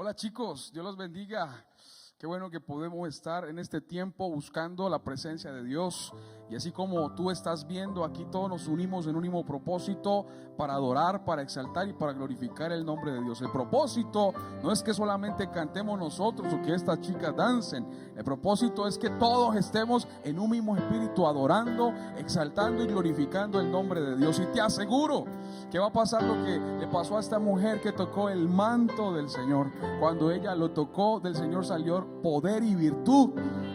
Hola chicos, Dios los bendiga. Qué bueno que podemos estar en este tiempo buscando la presencia de Dios. Y así como tú estás viendo, aquí todos nos unimos en un mismo propósito para adorar, para exaltar y para glorificar el nombre de Dios. El propósito no es que solamente cantemos nosotros o que estas chicas dancen. El propósito es que todos estemos en un mismo espíritu adorando, exaltando y glorificando el nombre de Dios. Y te aseguro que va a pasar lo que le pasó a esta mujer que tocó el manto del Señor. Cuando ella lo tocó, del Señor salió poder y virtud.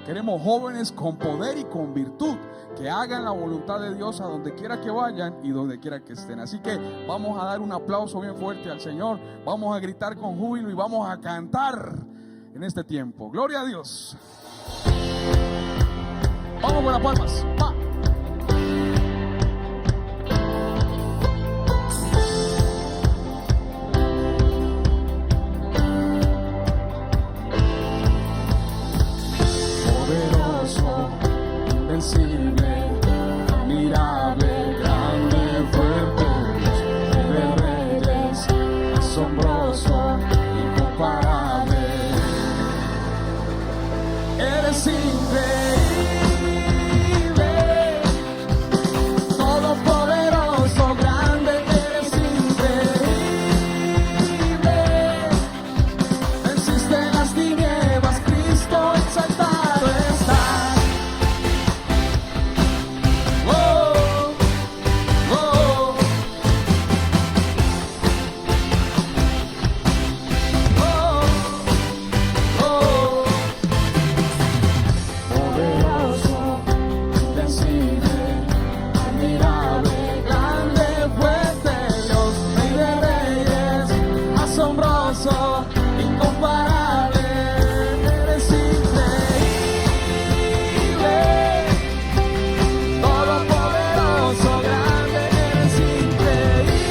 Queremos jóvenes con poder y con virtud, que hagan la voluntad de Dios a donde quiera que vayan y donde quiera que estén. Así que vamos a dar un aplauso bien fuerte al Señor, vamos a gritar con júbilo y vamos a cantar en este tiempo. Gloria a Dios. Vamos con las palmas. ¡Va! Poderoso invencible, admirable, grande, fuerte, Dios de reyes, asombroso, incomparable. Eres increíble, todopoderoso, grande, eres increíble. Venciste las tinieblas, Cristo exaltado está. Oh, oh, oh, oh. Poderoso, invencible, admirable, grande, fuerte, Dios, Rey de reyes, asombroso, incomparable. Eres increíble, todopoderoso, grande, eres increíble.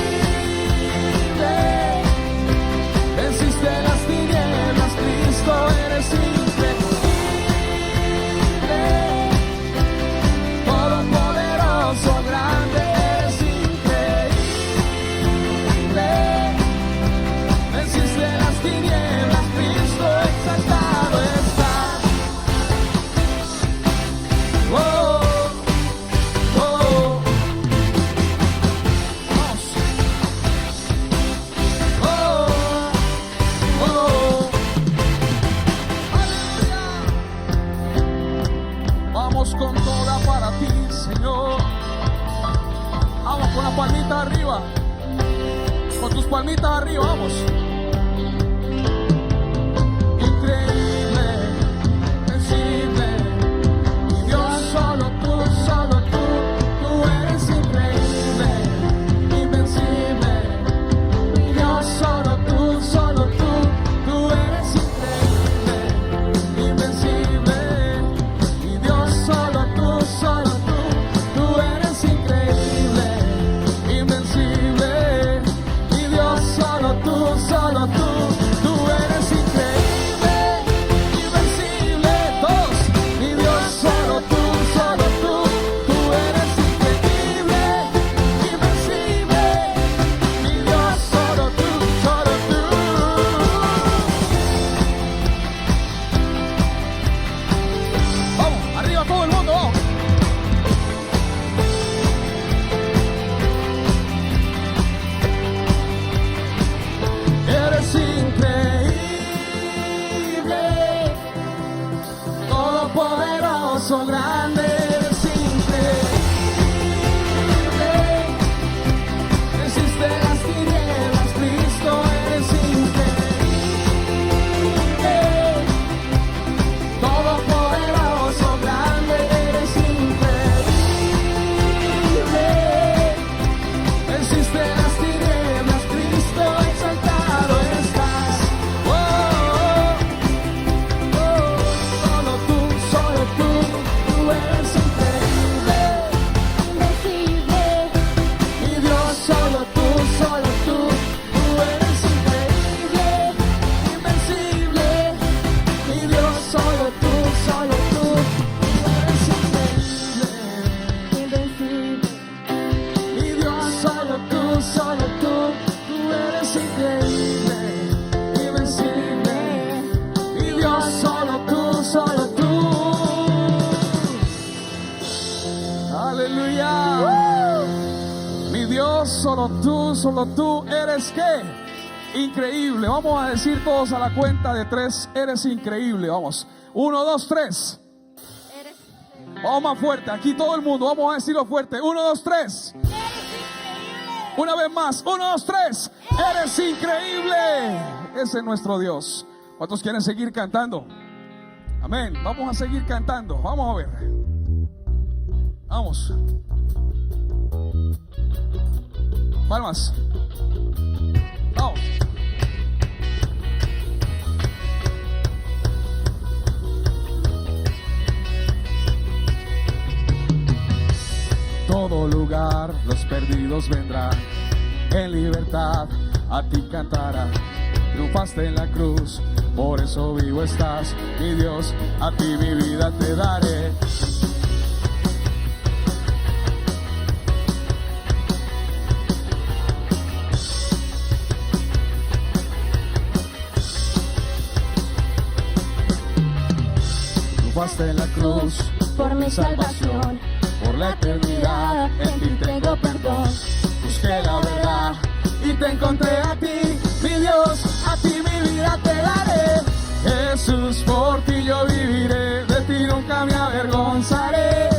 Venciste las tinieblas, Cristo, eres increíble. Todopoderoso, grande, eres increíble. Venciste las tinieblas, Cristo exaltado está. Oh, oh, vamos. Oh, oh, aleluya. Vamos con toda para ti, Señor. Vamos con la palmita arriba. Con tus palmitas arriba, vamos. Increíble, invencible, mi Dios, solo tú, tú eres increíble, invencible, mi Dios, solo tú, tú eres increíble, invencible, mi Dios, solo tú, tú eres increíble, invencible, mi Dios, solo tú, tú eres increíble, invencible, todos, mi Dios, solo tú, tú eres increíble, invencible, mi Dios, solo tú, Vamos, arriba todo el mundo, vamos. Eres increíble, todopoderoso, grande, eres increíble. Venciste las tinieblas, Cristo, eres increíble. Todopoderoso, grande, eres increíble. Venciste las tinieblas, Cristo exaltado estás. Oh, oh, oh, solo tú, tú eres increíble, invencible, mi Dios, solo tú, tú eres increíble, invencible, mi Dios, solo tú eres increíble, invencible. Mi Dios, solo tú, tú eres increíble, invencible. Mi Dios, solo tú, tú. Aleluya. Mi Dios, solo tú eres ¿qué? Increíble. Vamos a decir todos a la cuenta de 3, eres increíble. Vamos. 1, 2, 3. Vamos más fuerte, aquí todo el mundo, vamos a decirlo fuerte. 1, 2, 3. Una vez más, 1, 2, 3. Eres increíble. Ese es nuestro Dios. ¿Cuántos quieren seguir cantando? Amén. Vamos a seguir cantando. Vamos a ver. Vamos. Palmas. Vamos. Todo lugar los perdidos vendrán, en libertad a ti cantarán. Triunfaste en la cruz, por eso vivo estás, mi Dios, a ti mi vida te daré. triunfaste en la cruz por mi salvación, por la eternidad. En ti tengo perdón. Busqué la verdad y te encontré a ti, mi Dios, a ti mi vida te daré. Jesús, por ti yo viviré, de ti nunca me avergonzaré.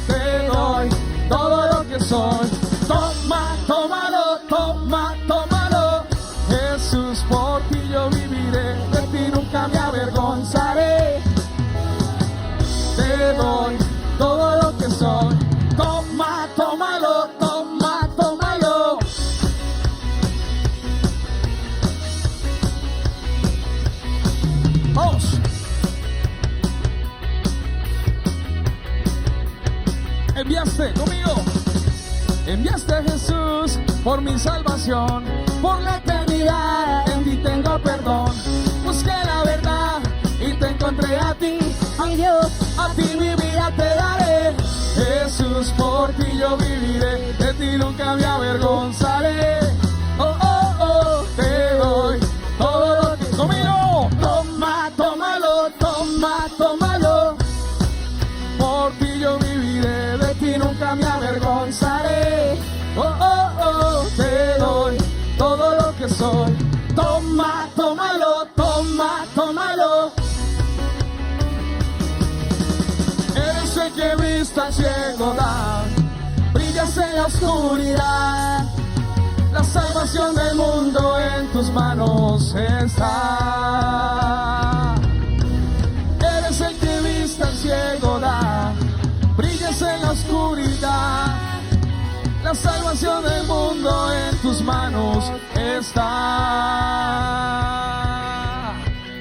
Te doy todo lo que soy. Toma, tómalo, toma, tómalo. Jesús, por ti yo viviré, de ti nunca me avergonzaré. Te doy todo lo que soy. Toma, tómalo, toma, tómalo. Vamos. Enviaste conmigo. Enviaste a Jesús por mi salvación, por la eternidad. En ti tengo perdón. Busqué la verdad y te encontré a ti, mi Dios, a ti mi vida te daré. Jesús, por ti yo viviré, de ti nunca me avergonzaré. Oh, oh, oh, te doy todo lo que conmigo. Toma, tómalo, toma, tómalo. Por ti yo viviré, de ti nunca me avergonzaré. Oh, oh, oh, te doy todo lo que soy. Toma, tómalo, toma, tómalo. Eres el que viste al ciego dar, brillas en la oscuridad. La salvación del mundo en tus manos está. Eres el que viste al ciego dar, brillas en la oscuridad. La salvación del mundo en tus manos está.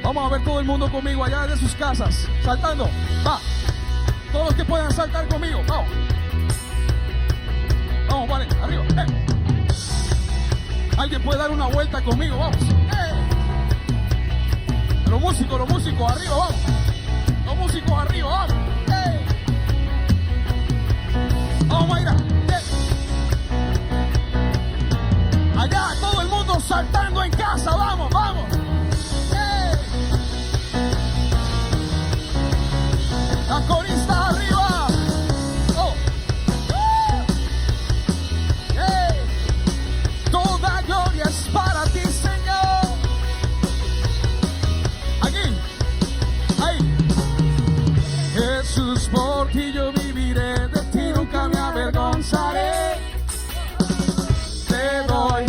Vamos a ver todo el mundo conmigo allá de sus casas, saltando. Va. Todos los que puedan saltar conmigo, vamos. Vamos, vale, arriba. Alguien puede dar una vuelta conmigo, vamos. Los músicos, arriba, vamos. Los músicos arriba, vamos. Vamos, Mayra. Allá, todo el mundo saltando en casa, vamos, vamos. La corista arriba. Oh. Hey. Toda gloria es para ti, Señor. Aquí. Ahí. Jesús, por ti yo viviré, de ti nunca me avergonzaré. Te doy.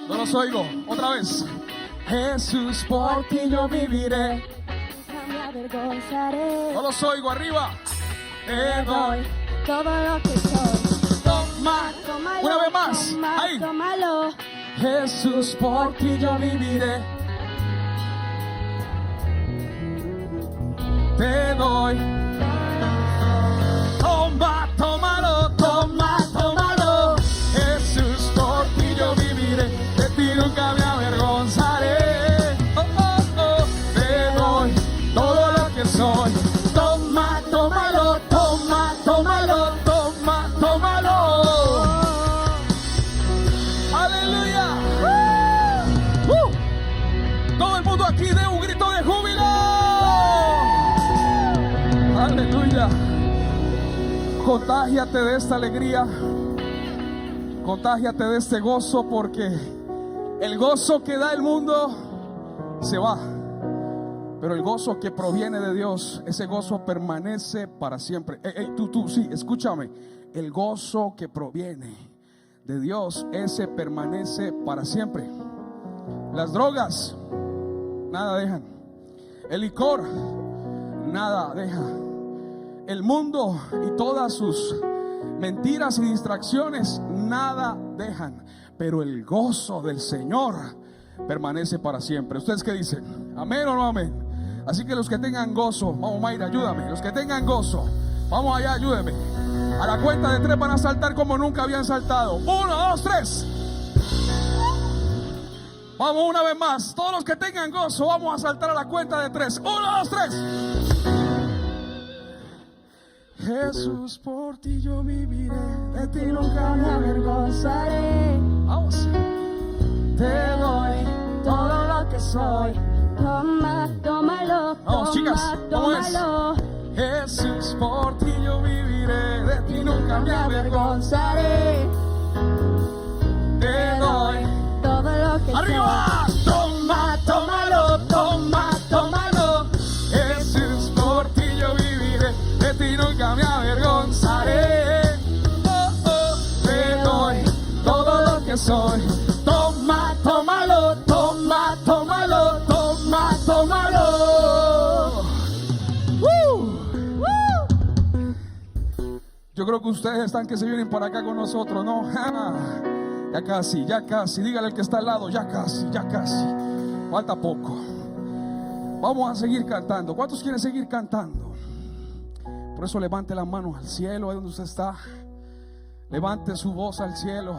No los oigo. Otra vez. Jesús, por ti yo viviré, no me avergonzaré. no los oigo, arriba. Te doy todo lo que soy. Toma, Tómalo, una vez más. toma, Ahí. tómalo. Jesús, por ti yo viviré. Te doy. Toma, tómalo, toma, tómalo. Jesús, por ti yo viviré, de ti nunca me avergonzaré. Todo lo que soy. Toma, tómalo, toma, tómalo, toma, tómalo. Aleluya. Todo el mundo aquí dé un grito de júbilo. Aleluya. Contágiate de esta alegría. Contágiate de este gozo, porque el gozo que da el mundo se va. Pero el gozo que proviene de Dios, ese gozo permanece para siempre. Tú, sí, escúchame. El gozo que proviene de Dios, ese permanece para siempre. Las drogas, nada dejan. El licor, nada deja. El mundo y todas sus mentiras y distracciones, nada dejan. Pero el gozo del Señor permanece para siempre. ¿Ustedes qué dicen? ¿Amén o no amén? Así que los que tengan gozo, vamos, Mayra, ayúdame. Los que tengan gozo, vamos allá, ayúdenme. A la cuenta de 3 van a saltar como nunca habían saltado. 1, 2, 3. Vamos una vez más. Todos los que tengan gozo, vamos a saltar a la cuenta de 3. 1, 2, 3. Jesús, por ti yo viviré, De ti nunca me avergonzaré. vamos. Te doy todo lo que soy. Toma, tómalo, Vamos, chicas, ¿cómo es? tómalo. Jesús, por ti yo viviré, de ti nunca me avergonzaré. Te doy todo lo que arriba. Toma, tómalo, toma, tómalo. Jesús, por ti yo viviré, de ti nunca me avergonzaré. Te doy todo lo que soy. Toma, tómalo, toma, tómalo, toma, tómalo. Yo creo que ustedes están que se vienen para acá con nosotros, ¿no? Ya casi, ya casi. Dígale al que está al lado, ya casi, ya casi. Falta poco. Vamos a seguir cantando. ¿Cuántos quieren seguir cantando? Por eso levante la mano al cielo, ahí donde usted está. Levante su voz al cielo.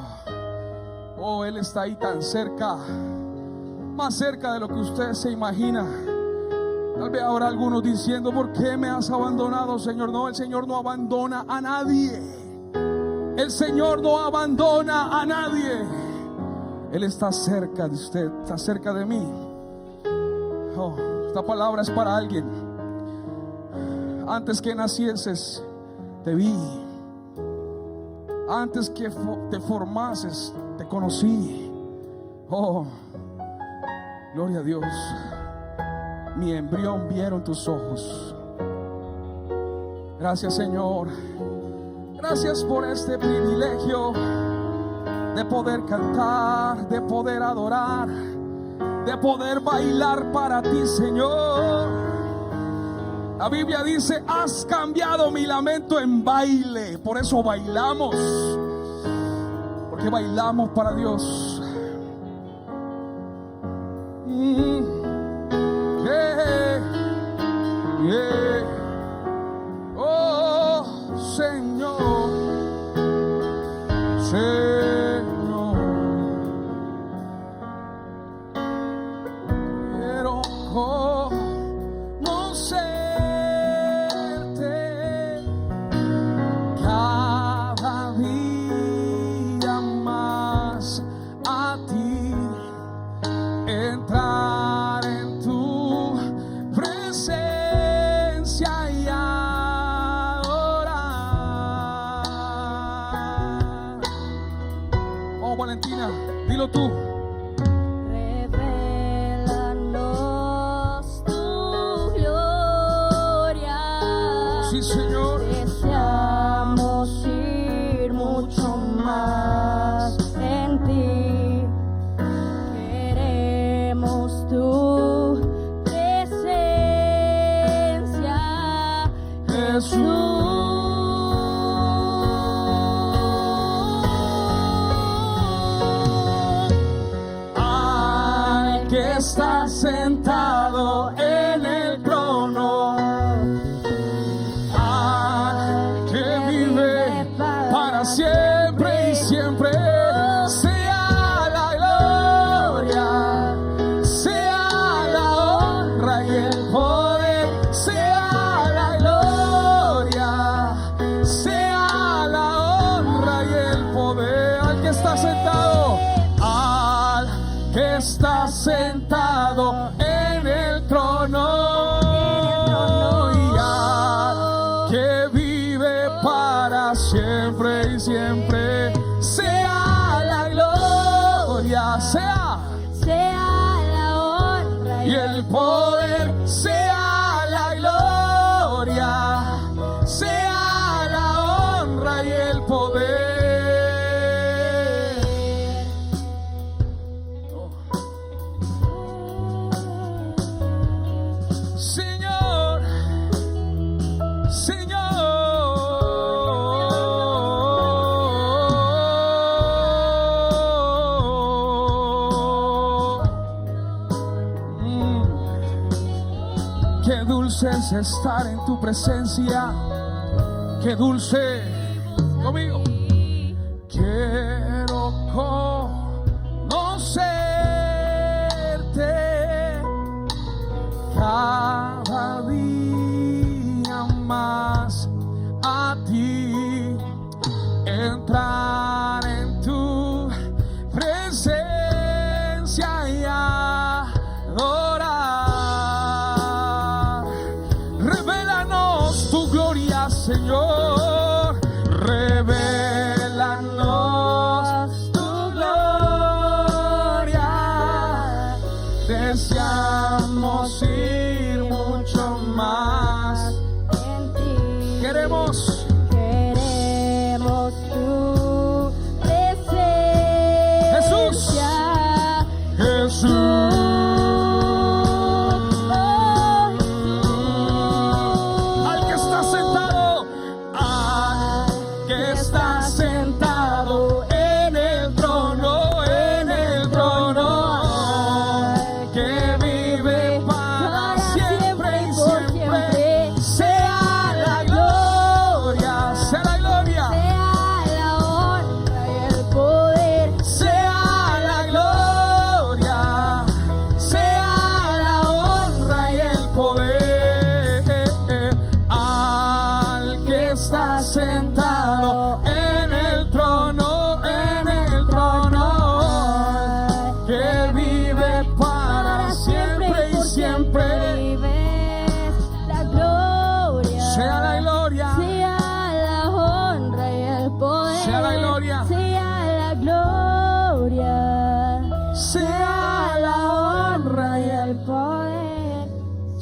Oh, Él está ahí tan cerca, más cerca de lo que usted se imagina. Tal vez habrá algunos diciendo: ¿por qué me has abandonado, Señor? No, el Señor no abandona a nadie. El Señor no abandona a nadie. Él está cerca de usted, está cerca de mí. Oh, esta palabra es para alguien. Antes que nacieses, te vi. Antes que te formases, te conocí. Oh, gloria a Dios. Mi embrión vieron tus ojos. Gracias, Señor. Gracias por este privilegio de poder cantar, de poder adorar, de poder bailar para ti, Señor. La Biblia dice: has cambiado mi lamento en baile. Por eso bailamos, porque bailamos para Dios. Oh, Señor, Señor, quiero conocerte cada día más, a ti entrar en tu presencia y adorar. Oh, Valentina, dilo tú. Revelanos tu gloria. Sí, Señor. Deseamos ir mucho más en ti. Queremos tu presencia, Jesús. Al que está sentado en el trono, al que vive para siempre y siempre, sea la gloria, sea la honra y el poder, sea la gloria, sea la honra y el poder. Al que está sentado, al que está sentado en el trono, y al que vive para siempre y siempre, sea la gloria, sea la honra y el poder, sea la gloria, sea la honra y el poder. Señor, qué dulce es estar en tu presencia. Qué dulce. Conmigo. Quiero conocerte cada día más, a ti entrar en tu presencia y adorar.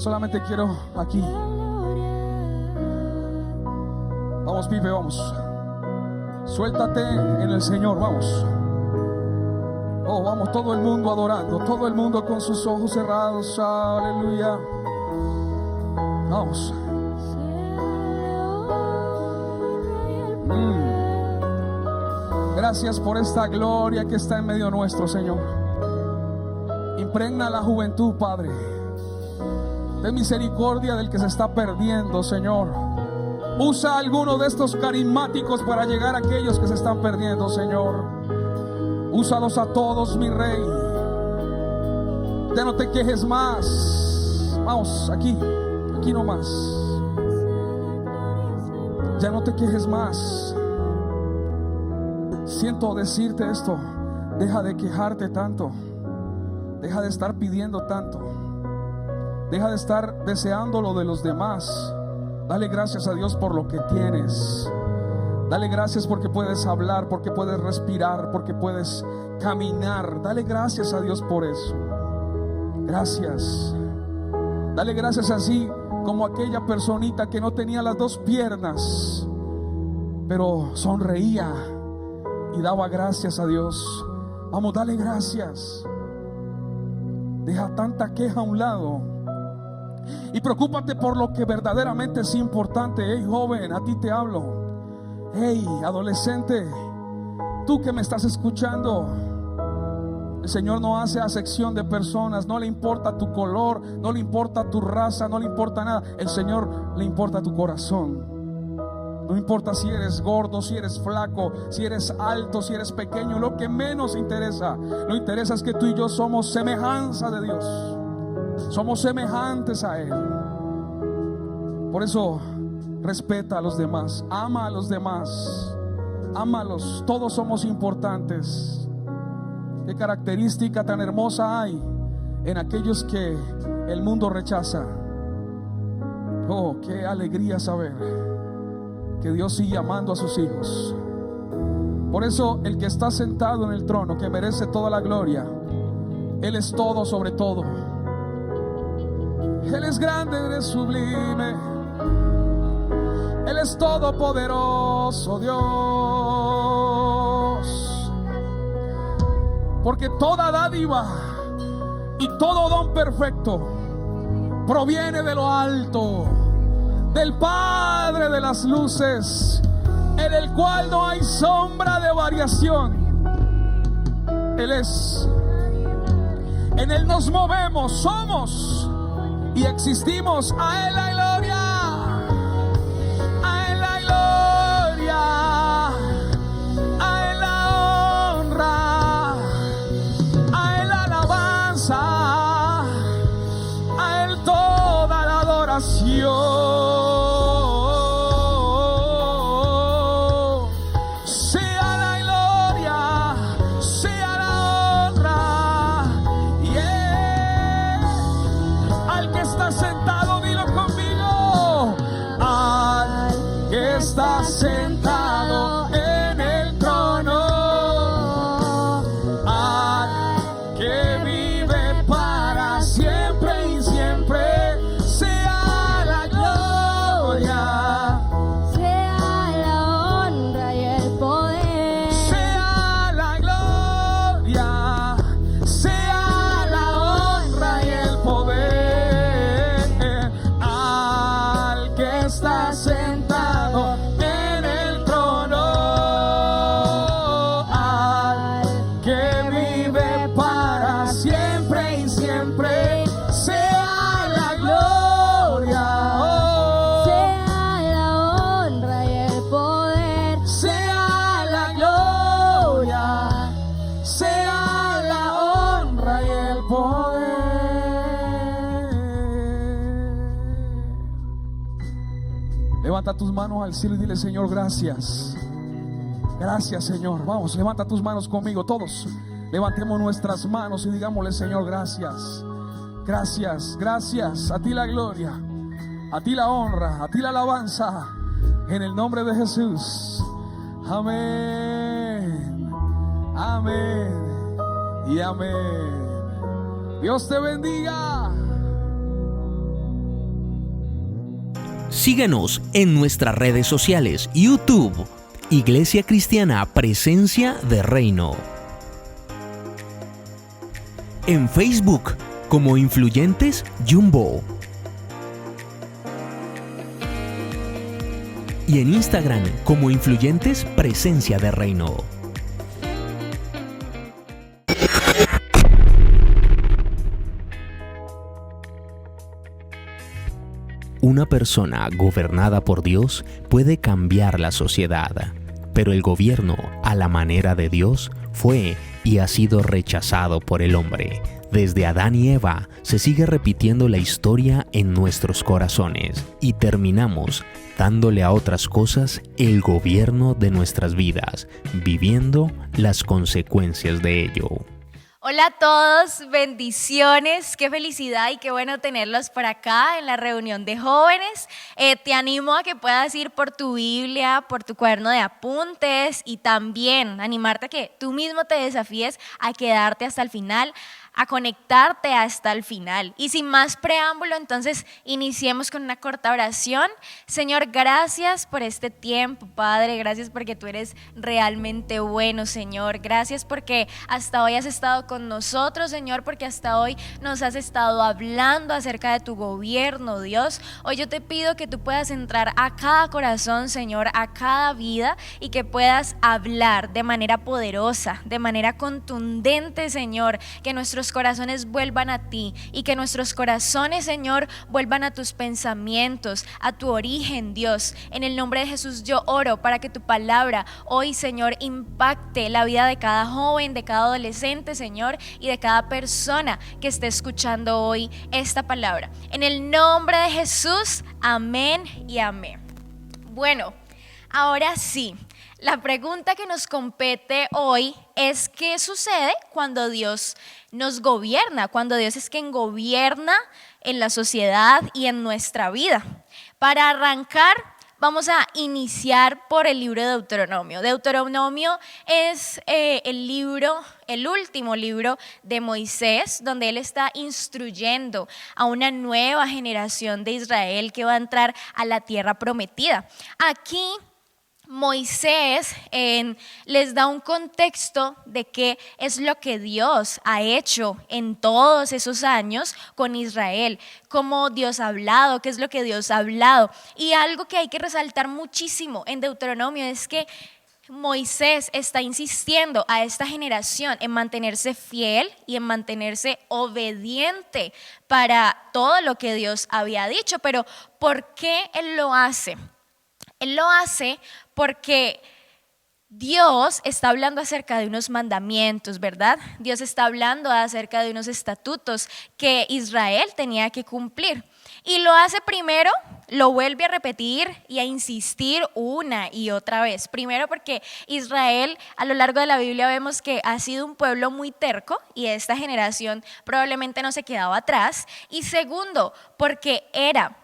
Solamente quiero aquí. Vamos, Pipe, vamos. Suéltate en el Señor, vamos. Oh, vamos, todo el mundo adorando, todo el mundo con sus ojos cerrados. Aleluya. Vamos. Gracias por esta gloria que está en medio nuestro, Señor. Impregna la juventud, Padre. Ten misericordia del que se está perdiendo, Señor. Usa alguno de estos carismáticos para llegar a aquellos que se están perdiendo, Señor. Úsalos a todos, mi Rey. Ya no te quejes más. Vamos, aquí nomás. Ya no te quejes más. Siento decirte esto: deja de quejarte tanto, deja de estar pidiendo tanto, deja de estar deseando lo de los demás. Dale gracias a Dios por lo que tienes. Dale gracias porque puedes hablar, porque puedes respirar, porque puedes caminar. Dale gracias a Dios por eso. Gracias. Dale gracias, así como aquella personita que no tenía las dos piernas, pero sonreía y daba gracias a Dios. Vamos, dale gracias. Deja tanta queja a un lado y preocúpate por lo que verdaderamente es importante. Hey, joven, a ti te hablo. Hey, adolescente, tú que me estás escuchando, el Señor no hace acepción de personas. No le importa tu color, no le importa tu raza, no le importa nada. El Señor le importa tu corazón. No importa si eres gordo, si eres flaco, si eres alto, si eres pequeño. Lo que menos interesa, lo interesa es que tú y yo somos semejanza de Dios. Somos semejantes a Él. Por eso respeta a los demás, ama a los demás, ámalos. Todos somos importantes. Qué característica tan hermosa hay en aquellos que el mundo rechaza. Oh, qué alegría saber que Dios sigue amando a sus hijos. Por eso el que está sentado en el trono, que merece toda la gloria, Él es todo sobre todo. Él es grande, Él es sublime, Él es todopoderoso Dios. Porque toda dádiva y todo don perfecto proviene de lo alto, del Padre de las luces, en el cual no hay sombra de variación. Él es. En Él nos movemos, somos y existimos. A Él la gloria, a Él la gloria, a Él la honra, a Él la alabanza, a Él toda la adoración. Está sentado en el trono, al que vive para siempre y siempre, sea la gloria, sea la honra y el poder, sea la gloria, sea la honra y el poder, al que está sentado en el trono, al que vive para siempre y siempre, sea la gloria, oh, sea la honra y el poder, sea la gloria, sea la honra y el poder. Levanta tus manos al cielo y dile: Señor, gracias. Gracias, Señor. Vamos, levanta tus manos conmigo. Todos levantemos nuestras manos y digámosle: Señor, gracias. Gracias, gracias. A ti la gloria, a ti la honra, a ti la alabanza, en el nombre de Jesús. Amén, amén y amén. Dios te bendiga. Síguenos en nuestras redes sociales, YouTube, Iglesia Cristiana Presencia de Reino. En Facebook como Influyentes Jumbo. Y en Instagram como Influyentes Presencia de Reino. Una persona gobernada por Dios puede cambiar la sociedad, pero el gobierno a la manera de Dios fue y ha sido rechazado por el hombre. Desde Adán y Eva se sigue repitiendo la historia en nuestros corazones y terminamos dándole a otras cosas el gobierno de nuestras vidas, viviendo las consecuencias de ello. Hola a todos, bendiciones, qué felicidad y qué bueno tenerlos por acá en la reunión de jóvenes. Te animo a que puedas ir por tu Biblia, por tu cuaderno de apuntes y también animarte a que tú mismo te desafíes a quedarte hasta el final, a conectarte hasta el final. Y sin más preámbulo, entonces iniciemos con una corta oración. Señor, gracias por este tiempo, Padre, gracias porque tú eres realmente bueno, Señor. Gracias porque hasta hoy has estado con nosotros, Señor, porque hasta hoy nos has estado hablando acerca de tu gobierno, Dios. Hoy yo te pido que tú puedas entrar a cada corazón, Señor, a cada vida y que puedas hablar de manera poderosa, de manera contundente, Señor, que nuestros corazones vuelvan a ti y que nuestros corazones, Señor, vuelvan a tus pensamientos, a tu origen, Dios. En el nombre de Jesús yo oro para que tu palabra hoy, Señor, impacte la vida de cada joven, de cada adolescente, Señor, y de cada persona que esté escuchando hoy esta palabra. En el nombre de Jesús, amén y amén. Bueno, ahora sí. La pregunta que nos compete hoy es ¿qué sucede cuando Dios nos gobierna? Cuando Dios es quien gobierna en la sociedad y en nuestra vida. Para arrancar, vamos a iniciar por el libro de Deuteronomio. Deuteronomio es el último libro de Moisés, donde él está instruyendo a una nueva generación de Israel que va a entrar a la tierra prometida. Aquí Moisés les da un contexto de qué es lo que Dios ha hecho en todos esos años con Israel, cómo Dios ha hablado, qué es lo que Dios ha hablado. Y algo que hay que resaltar muchísimo en Deuteronomio es que Moisés está insistiendo a esta generación en mantenerse fiel y en mantenerse obediente para todo lo que Dios había dicho. Pero ¿por qué él lo hace? Él lo hace porque Dios está hablando acerca de unos mandamientos, ¿verdad? Dios está hablando acerca de unos estatutos que Israel tenía que cumplir. Y lo hace primero, lo vuelve a repetir y a insistir una y otra vez. Primero porque Israel a lo largo de la Biblia vemos que ha sido un pueblo muy terco y esta generación probablemente no se quedaba atrás. Y segundo, porque era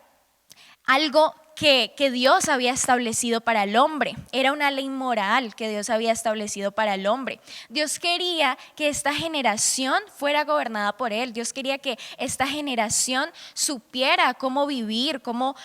algo que Dios había establecido para el hombre. Era una ley moral que Dios había establecido para el hombre. Dios quería que esta generación fuera gobernada por Él. Dios quería que esta generación supiera cómo vivir, cómo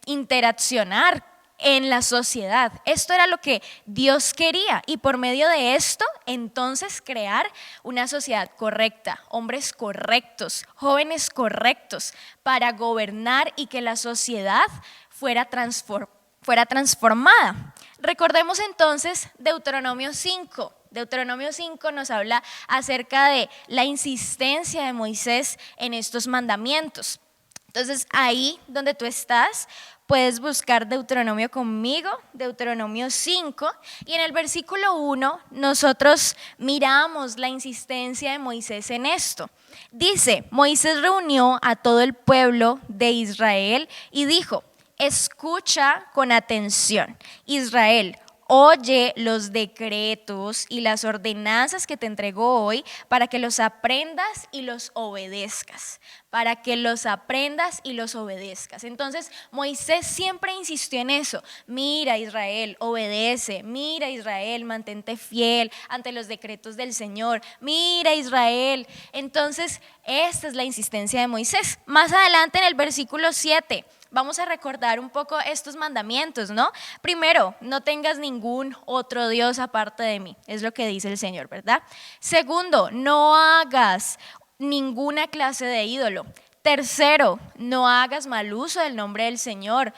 interaccionar en la sociedad. Esto era lo que Dios quería y por medio de esto entonces crear una sociedad correcta, hombres correctos, jóvenes correctos para gobernar y que la sociedad fuera transformada. Recordemos entonces Deuteronomio 5. Deuteronomio 5 nos habla acerca de la insistencia de Moisés en estos mandamientos. Entonces ahí donde tú estás puedes buscar Deuteronomio conmigo, Deuteronomio 5, y en el versículo 1 nosotros miramos la insistencia de Moisés en esto. Dice, Moisés reunió a todo el pueblo de Israel y dijo, escucha con atención, Israel, oye los decretos y las ordenanzas que te entrego hoy para que los aprendas y los obedezcas. Para que los aprendas y los obedezcas. Entonces Moisés siempre insistió en eso. Mira Israel, obedece. Mira Israel, mantente fiel ante los decretos del Señor. Mira Israel. Entonces esta es la insistencia de Moisés. Más adelante en el versículo 7 vamos a recordar un poco estos mandamientos, ¿no? Primero, no tengas ningún otro Dios aparte de mí, es lo que dice el Señor, ¿verdad? Segundo, no hagas ninguna clase de ídolo. Tercero, no hagas mal uso del nombre del Señor.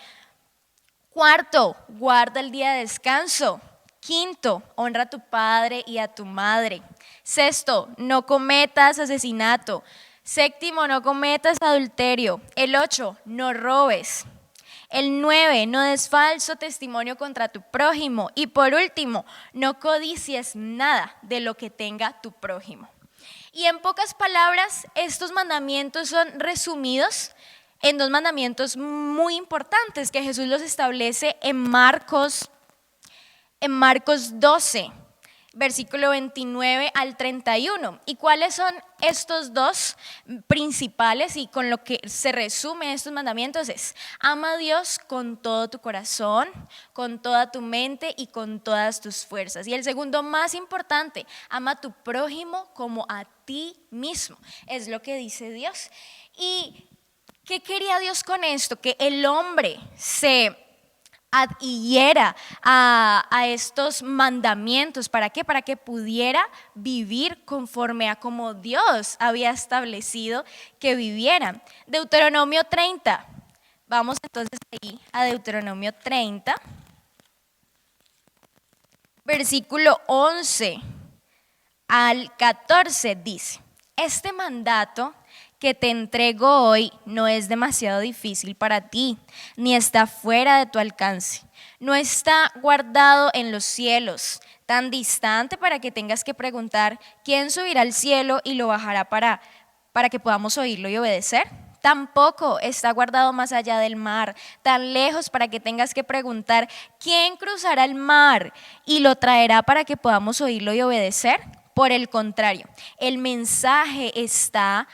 Cuarto, guarda el día de descanso. Quinto, honra a tu padre y a tu madre. Sexto, no cometas asesinato. Séptimo, no cometas adulterio. El 8, no robes. El 9, no des falso testimonio contra tu prójimo. Y por último, no codicies nada de lo que tenga tu prójimo. Y en pocas palabras, estos mandamientos son resumidos en dos mandamientos muy importantes que Jesús los establece en Marcos 12, versículo 29 al 31. ¿Y cuáles son estos dos principales y con lo que se resumen estos mandamientos? Es: ama a Dios con todo tu corazón, con toda tu mente y con todas tus fuerzas. Y el segundo más importante: ama a tu prójimo como a ti mismo. Es lo que dice Dios. ¿Y qué quería Dios con esto? Que el hombre se adhiriera a estos mandamientos. ¿Para qué? Para que pudiera vivir conforme a como Dios había establecido que vivieran. Deuteronomio 30. Vamos entonces ahí a Deuteronomio 30, versículo 11 al 14 dice: este mandato que te entrego hoy no es demasiado difícil para ti, ni está fuera de tu alcance. No está guardado en los cielos, tan distante para que tengas que preguntar: ¿quién subirá al cielo y lo bajará para que podamos oírlo y obedecer? Tampoco está guardado más allá del mar, tan lejos para que tengas que preguntar: ¿quién cruzará el mar y lo traerá para que podamos oírlo y obedecer? Por el contrario, el mensaje está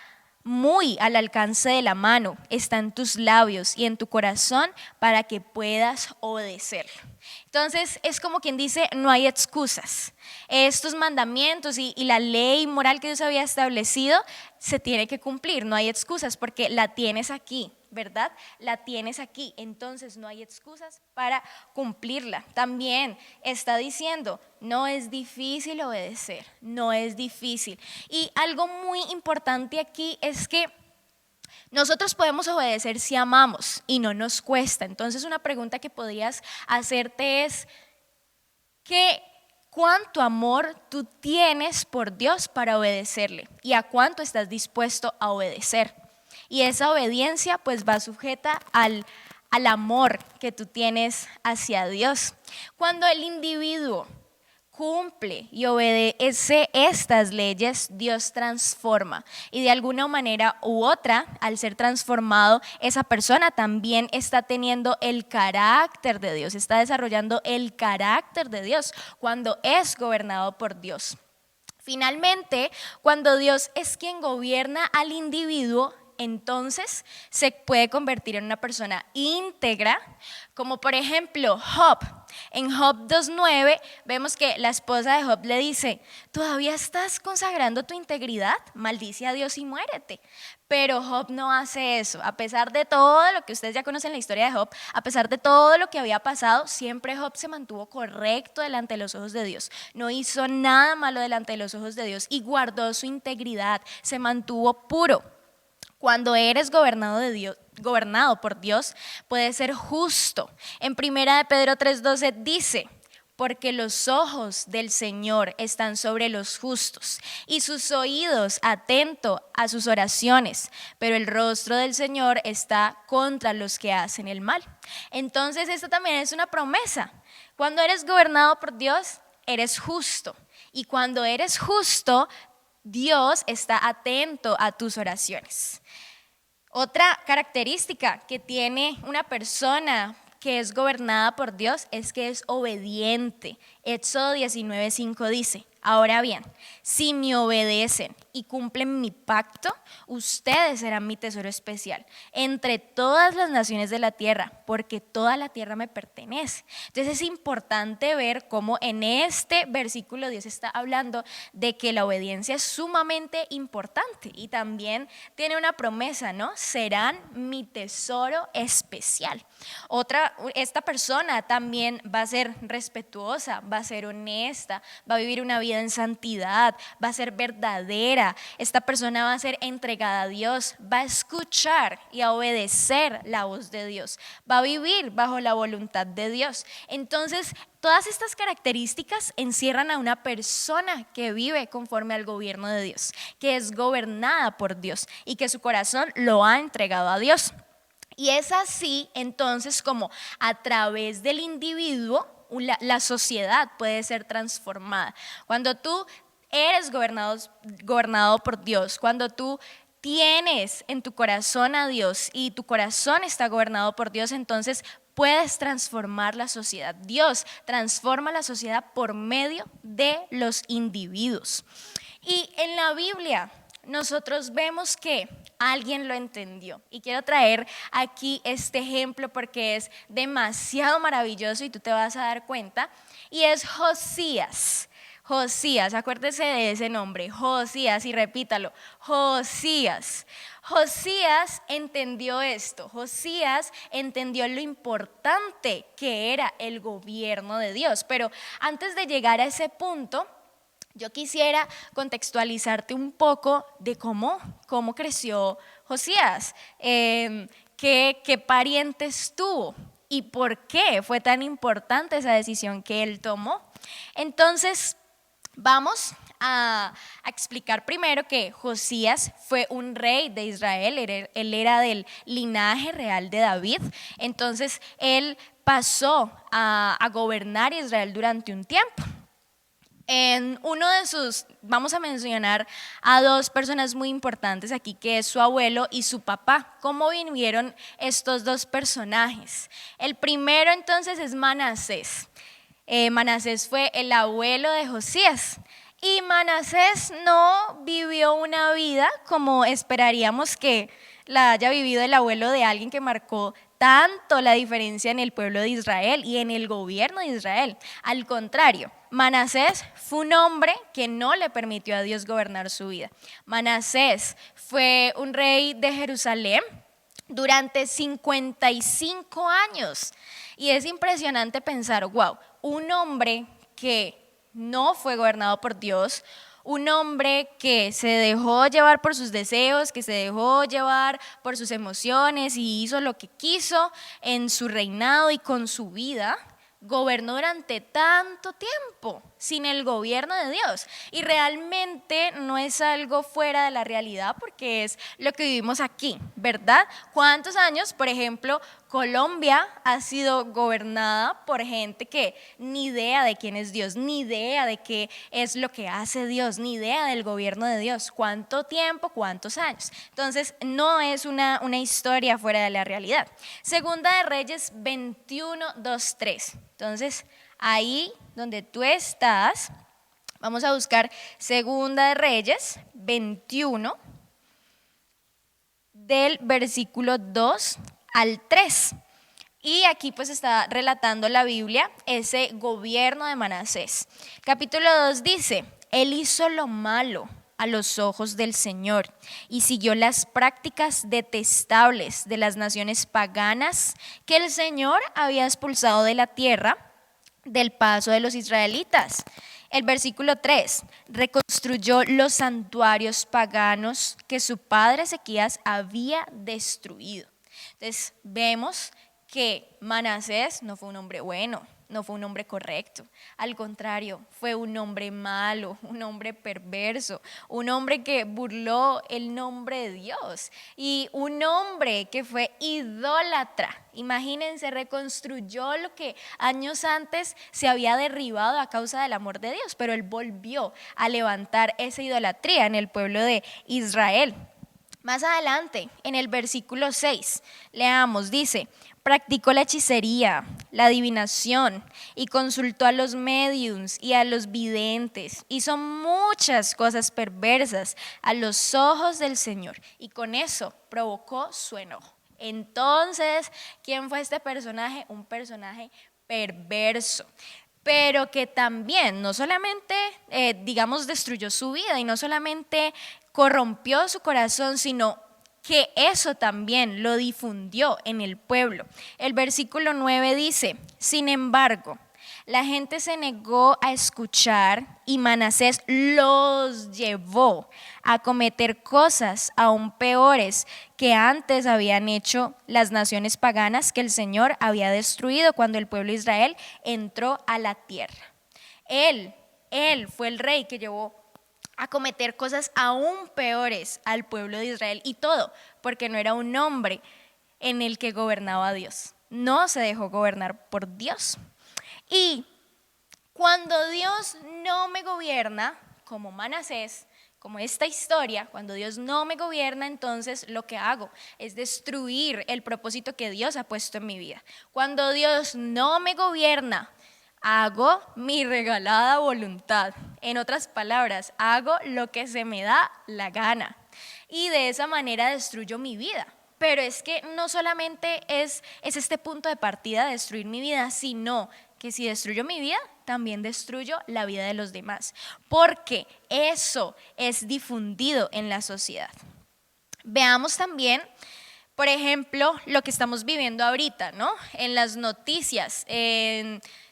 muy al alcance de la mano, está en tus labios y en tu corazón para que puedas obedecerlo. Entonces es como quien dice: no hay excusas. Estos mandamientos y la ley moral que Dios había establecido se tiene que cumplir, no hay excusas porque la tienes aquí, ¿verdad? La tienes aquí, entonces no hay excusas para cumplirla. También está diciendo: no es difícil obedecer, no es difícil. Y algo muy importante aquí es que nosotros podemos obedecer si amamos y no nos cuesta. Entonces una pregunta que podrías hacerte es: ¿cuánto amor tú tienes por Dios para obedecerle? ¿Y a cuánto estás dispuesto a obedecer? Y esa obediencia pues va sujeta al amor que tú tienes hacia Dios. Cuando el individuo cumple y obedece estas leyes, Dios transforma. Y de alguna manera u otra, al ser transformado, esa persona también está teniendo el carácter de Dios, está desarrollando el carácter de Dios cuando es gobernado por Dios. Finalmente, cuando Dios es quien gobierna al individuo, entonces se puede convertir en una persona íntegra, como por ejemplo Job. En Job 2:9 vemos que la esposa de Job le dice: ¿todavía estás consagrando tu integridad? Maldice a Dios y muérete. Pero Job no hace eso. A pesar de todo lo que ustedes ya conocen la historia de Job, a pesar de todo lo que había pasado, siempre Job se mantuvo correcto delante de los ojos de Dios. No hizo nada malo delante de los ojos de Dios y guardó su integridad, se mantuvo puro. Cuando eres gobernado por Dios, puedes ser justo. En 1 de Pedro 3:12 dice: porque los ojos del Señor están sobre los justos y sus oídos atentos a sus oraciones, pero el rostro del Señor está contra los que hacen el mal. Entonces esto también es una promesa. Cuando eres gobernado por Dios, eres justo. Y cuando eres justo, Dios está atento a tus oraciones. Otra característica que tiene una persona que es gobernada por Dios es que es obediente. Éxodo 19:5 dice: ahora bien, si me obedecen y cumplen mi pacto, ustedes serán mi tesoro especial entre todas las naciones de la tierra, porque toda la tierra me pertenece. Entonces es importante ver cómo en este versículo Dios está hablando de que la obediencia es sumamente importante y también tiene una promesa, ¿no? Serán mi tesoro especial. Esta persona también va a ser respetuosa, va a ser honesta, va a vivir una vida en santidad, va a ser verdadera. Esta persona va a ser entregada a Dios, va a escuchar y a obedecer la voz de Dios, va a vivir bajo la voluntad de Dios. Entonces, todas estas características encierran a una persona que vive conforme al gobierno de Dios, que es gobernada por Dios y que su corazón lo ha entregado a Dios. Y es así entonces como a través del individuo la sociedad puede ser transformada. Cuando tú eres gobernado por Dios, cuando tú tienes en tu corazón a Dios y tu corazón está gobernado por Dios, entonces puedes transformar la sociedad. Dios transforma la sociedad por medio de los individuos. Y en la Biblia nosotros vemos que alguien lo entendió. Y quiero traer aquí este ejemplo porque es demasiado maravilloso y tú te vas a dar cuenta. Y es Josías. Josías, acuérdese de ese nombre, Josías, y repítalo, Josías. Josías entendió esto, Josías entendió lo importante que era el gobierno de Dios. Pero antes de llegar a ese punto, yo quisiera contextualizarte un poco de cómo creció Josías, qué parientes tuvo y por qué fue tan importante esa decisión que él tomó. Entonces, vamos a explicar primero que Josías fue un rey de Israel, él era del linaje real de David. Entonces, él pasó a gobernar Israel durante un tiempo. En vamos a mencionar a dos personas muy importantes aquí, que es su abuelo y su papá. ¿Cómo vivieron estos dos personajes? El primero entonces es Manasés. Manasés fue el abuelo de Josías. Y Manasés no vivió una vida como esperaríamos que la haya vivido el abuelo de alguien que marcó tanto la diferencia en el pueblo de Israel y en el gobierno de Israel. Al contrario, Manasés fue un hombre que no le permitió a Dios gobernar su vida. Manasés fue un rey de Jerusalén durante 55 años. Y es impresionante pensar, wow, un hombre que no fue gobernado por Dios, un hombre que se dejó llevar por sus deseos, que se dejó llevar por sus emociones y hizo lo que quiso en su reinado y con su vida, gobernó durante tanto tiempo sin el gobierno de Dios. Y realmente no es algo fuera de la realidad porque es lo que vivimos aquí, ¿verdad? ¿Cuántos años, por ejemplo, Colombia ha sido gobernada por gente que ni idea de quién es Dios, ni idea de qué es lo que hace Dios, ni idea del gobierno de Dios? ¿Cuánto tiempo? ¿Cuántos años? Entonces, no es una historia fuera de la realidad. Segunda de Reyes 21, 2, 3. Entonces, ahí donde tú estás, vamos a buscar Segunda de Reyes 21, del versículo 2 al 3. Y aquí pues está relatando la Biblia ese gobierno de Manasés. Capítulo 2 dice: él hizo lo malo a los ojos del Señor y siguió las prácticas detestables de las naciones paganas que el Señor había expulsado de la tierra del paso de los israelitas. El versículo 3, reconstruyó los santuarios paganos que su padre Ezequías había destruido. Entonces vemos que Manasés no fue un hombre bueno, no fue un hombre correcto. Al contrario, fue un hombre malo, un hombre perverso, un hombre que burló el nombre de Dios y un hombre que fue idólatra. Imagínense, reconstruyó lo que años antes se había derribado a causa del amor de Dios, pero él volvió a levantar esa idolatría en el pueblo de Israel. Más adelante, en el versículo 6, leamos, dice: Practicó la hechicería, la adivinación y consultó a los médiums y a los videntes. Hizo muchas cosas perversas a los ojos del Señor y con eso provocó su enojo. Entonces, ¿quién fue este personaje? Un personaje perverso, pero que también no solamente, destruyó su vida y no solamente corrompió su corazón, sino que eso también lo difundió en el pueblo. El versículo 9 dice: sin embargo, la gente se negó a escuchar y Manasés los llevó a cometer cosas aún peores que antes habían hecho las naciones paganas que el Señor había destruido cuando el pueblo de Israel entró a la tierra. Él fue el rey que llevó a cometer cosas aún peores al pueblo de Israel, y todo porque no era un hombre en el que gobernaba Dios. No se dejó gobernar por Dios. Y cuando Dios no me gobierna, como Manasés, como esta historia, cuando Dios no me gobierna, entonces lo que hago es destruir el propósito que Dios ha puesto en mi vida. Cuando Dios no me gobierna, hago mi regalada voluntad. En otras palabras, hago lo que se me da la gana. Y de esa manera destruyo mi vida. Pero es que no solamente es este punto de partida de destruir mi vida, sino que si destruyo mi vida, también destruyo la vida de los demás. Porque eso es difundido en la sociedad. Veamos también, por ejemplo, lo que estamos viviendo ahorita, ¿no? En las noticias,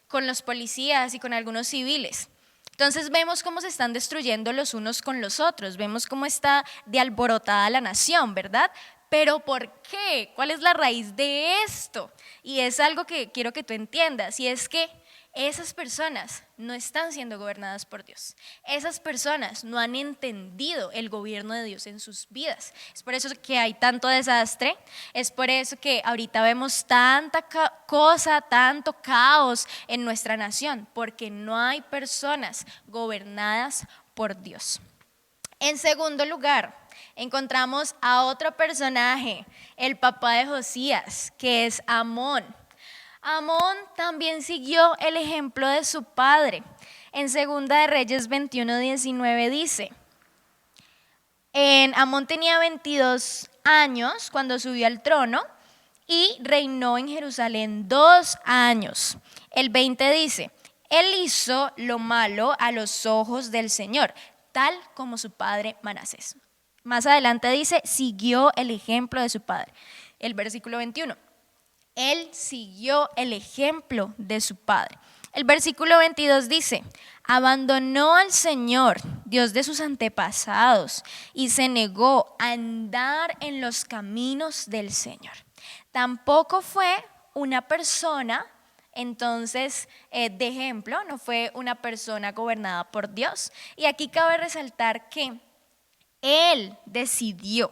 con los policías y con algunos civiles. Entonces vemos cómo se están destruyendo los unos con los otros, vemos cómo está de alborotada la nación, ¿verdad? Pero ¿por qué? ¿Cuál es la raíz de esto? Y es algo que quiero que tú entiendas, y es que esas personas no están siendo gobernadas por Dios. Esas personas no han entendido el gobierno de Dios en sus vidas. Es por eso que hay tanto desastre, es por eso que ahorita vemos tanta cosa, tanto caos en nuestra nación, porque no hay personas gobernadas por Dios. En segundo lugar, encontramos a otro personaje, el papá de Josías, que es Amón. Amón también siguió el ejemplo de su padre. En Segunda de Reyes 21:19 dice: Amón tenía 22 años cuando subió al trono y reinó en Jerusalén 2 años. El 20 dice: él hizo lo malo a los ojos del Señor, tal como su padre Manasés. Más adelante dice: siguió el ejemplo de su padre. El versículo 21. Él siguió el ejemplo de su padre. El versículo 22 dice: abandonó al Señor, Dios de sus antepasados, y se negó a andar en los caminos del Señor. Tampoco fue una persona, entonces, de ejemplo, no fue una persona gobernada por Dios. Y aquí cabe resaltar que él decidió.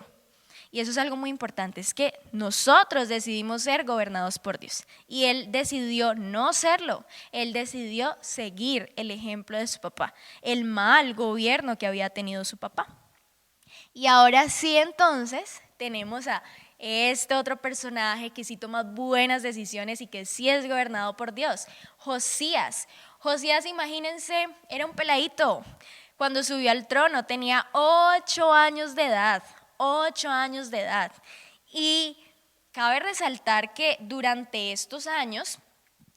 Y eso es algo muy importante, es que nosotros decidimos ser gobernados por Dios. Y él decidió no serlo, él decidió seguir el ejemplo de su papá, el mal gobierno que había tenido su papá. Y ahora sí, entonces, tenemos a este otro personaje que sí toma buenas decisiones y que sí es gobernado por Dios, Josías. Josías, imagínense, era un peladito. Cuando subió al trono tenía 8 años de edad. 8 años de edad. Y cabe resaltar que durante estos años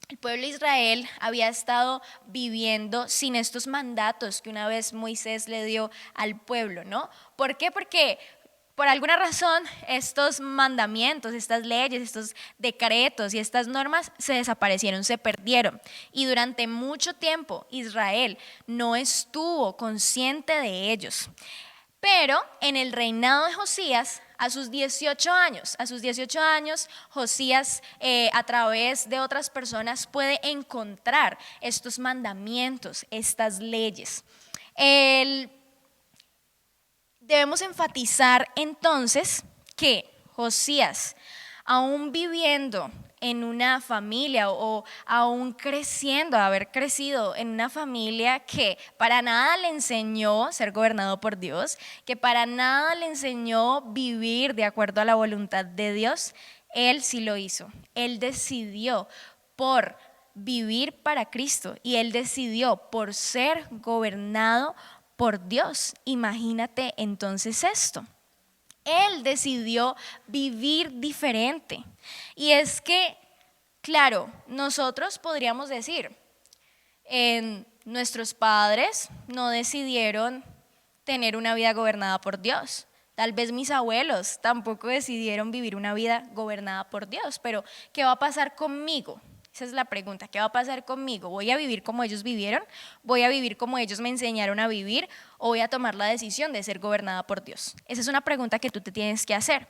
el pueblo de Israel había estado viviendo sin estos mandatos que una vez Moisés le dio al pueblo, ¿no? ¿Por qué? Porque por alguna razón estos mandamientos, estas leyes, estos decretos y estas normas se desaparecieron, se perdieron. Y durante mucho tiempo Israel no estuvo consciente de ellos. Pero en el reinado de Josías, a sus 18 años, Josías a través de otras personas puede encontrar estos mandamientos, estas leyes. Debemos enfatizar entonces que Josías, aún viviendo en una familia o aún creciendo, haber crecido en una familia que para nada le enseñó ser gobernado por Dios, que para nada le enseñó vivir de acuerdo a la voluntad de Dios, Él sí lo hizo. Él decidió por vivir para Cristo y él decidió por ser gobernado por Dios. Imagínate entonces esto. Él decidió vivir diferente. Y es que, claro, nosotros podríamos decir, nuestros padres no decidieron tener una vida gobernada por Dios. Tal vez mis abuelos tampoco decidieron vivir una vida gobernada por Dios. Pero, ¿qué va a pasar conmigo? Esa es la pregunta. ¿Qué va a pasar conmigo? ¿Voy a vivir como ellos vivieron? ¿Voy a vivir como ellos me enseñaron a vivir? ¿O voy a tomar la decisión de ser gobernada por Dios? Esa es una pregunta que tú te tienes que hacer.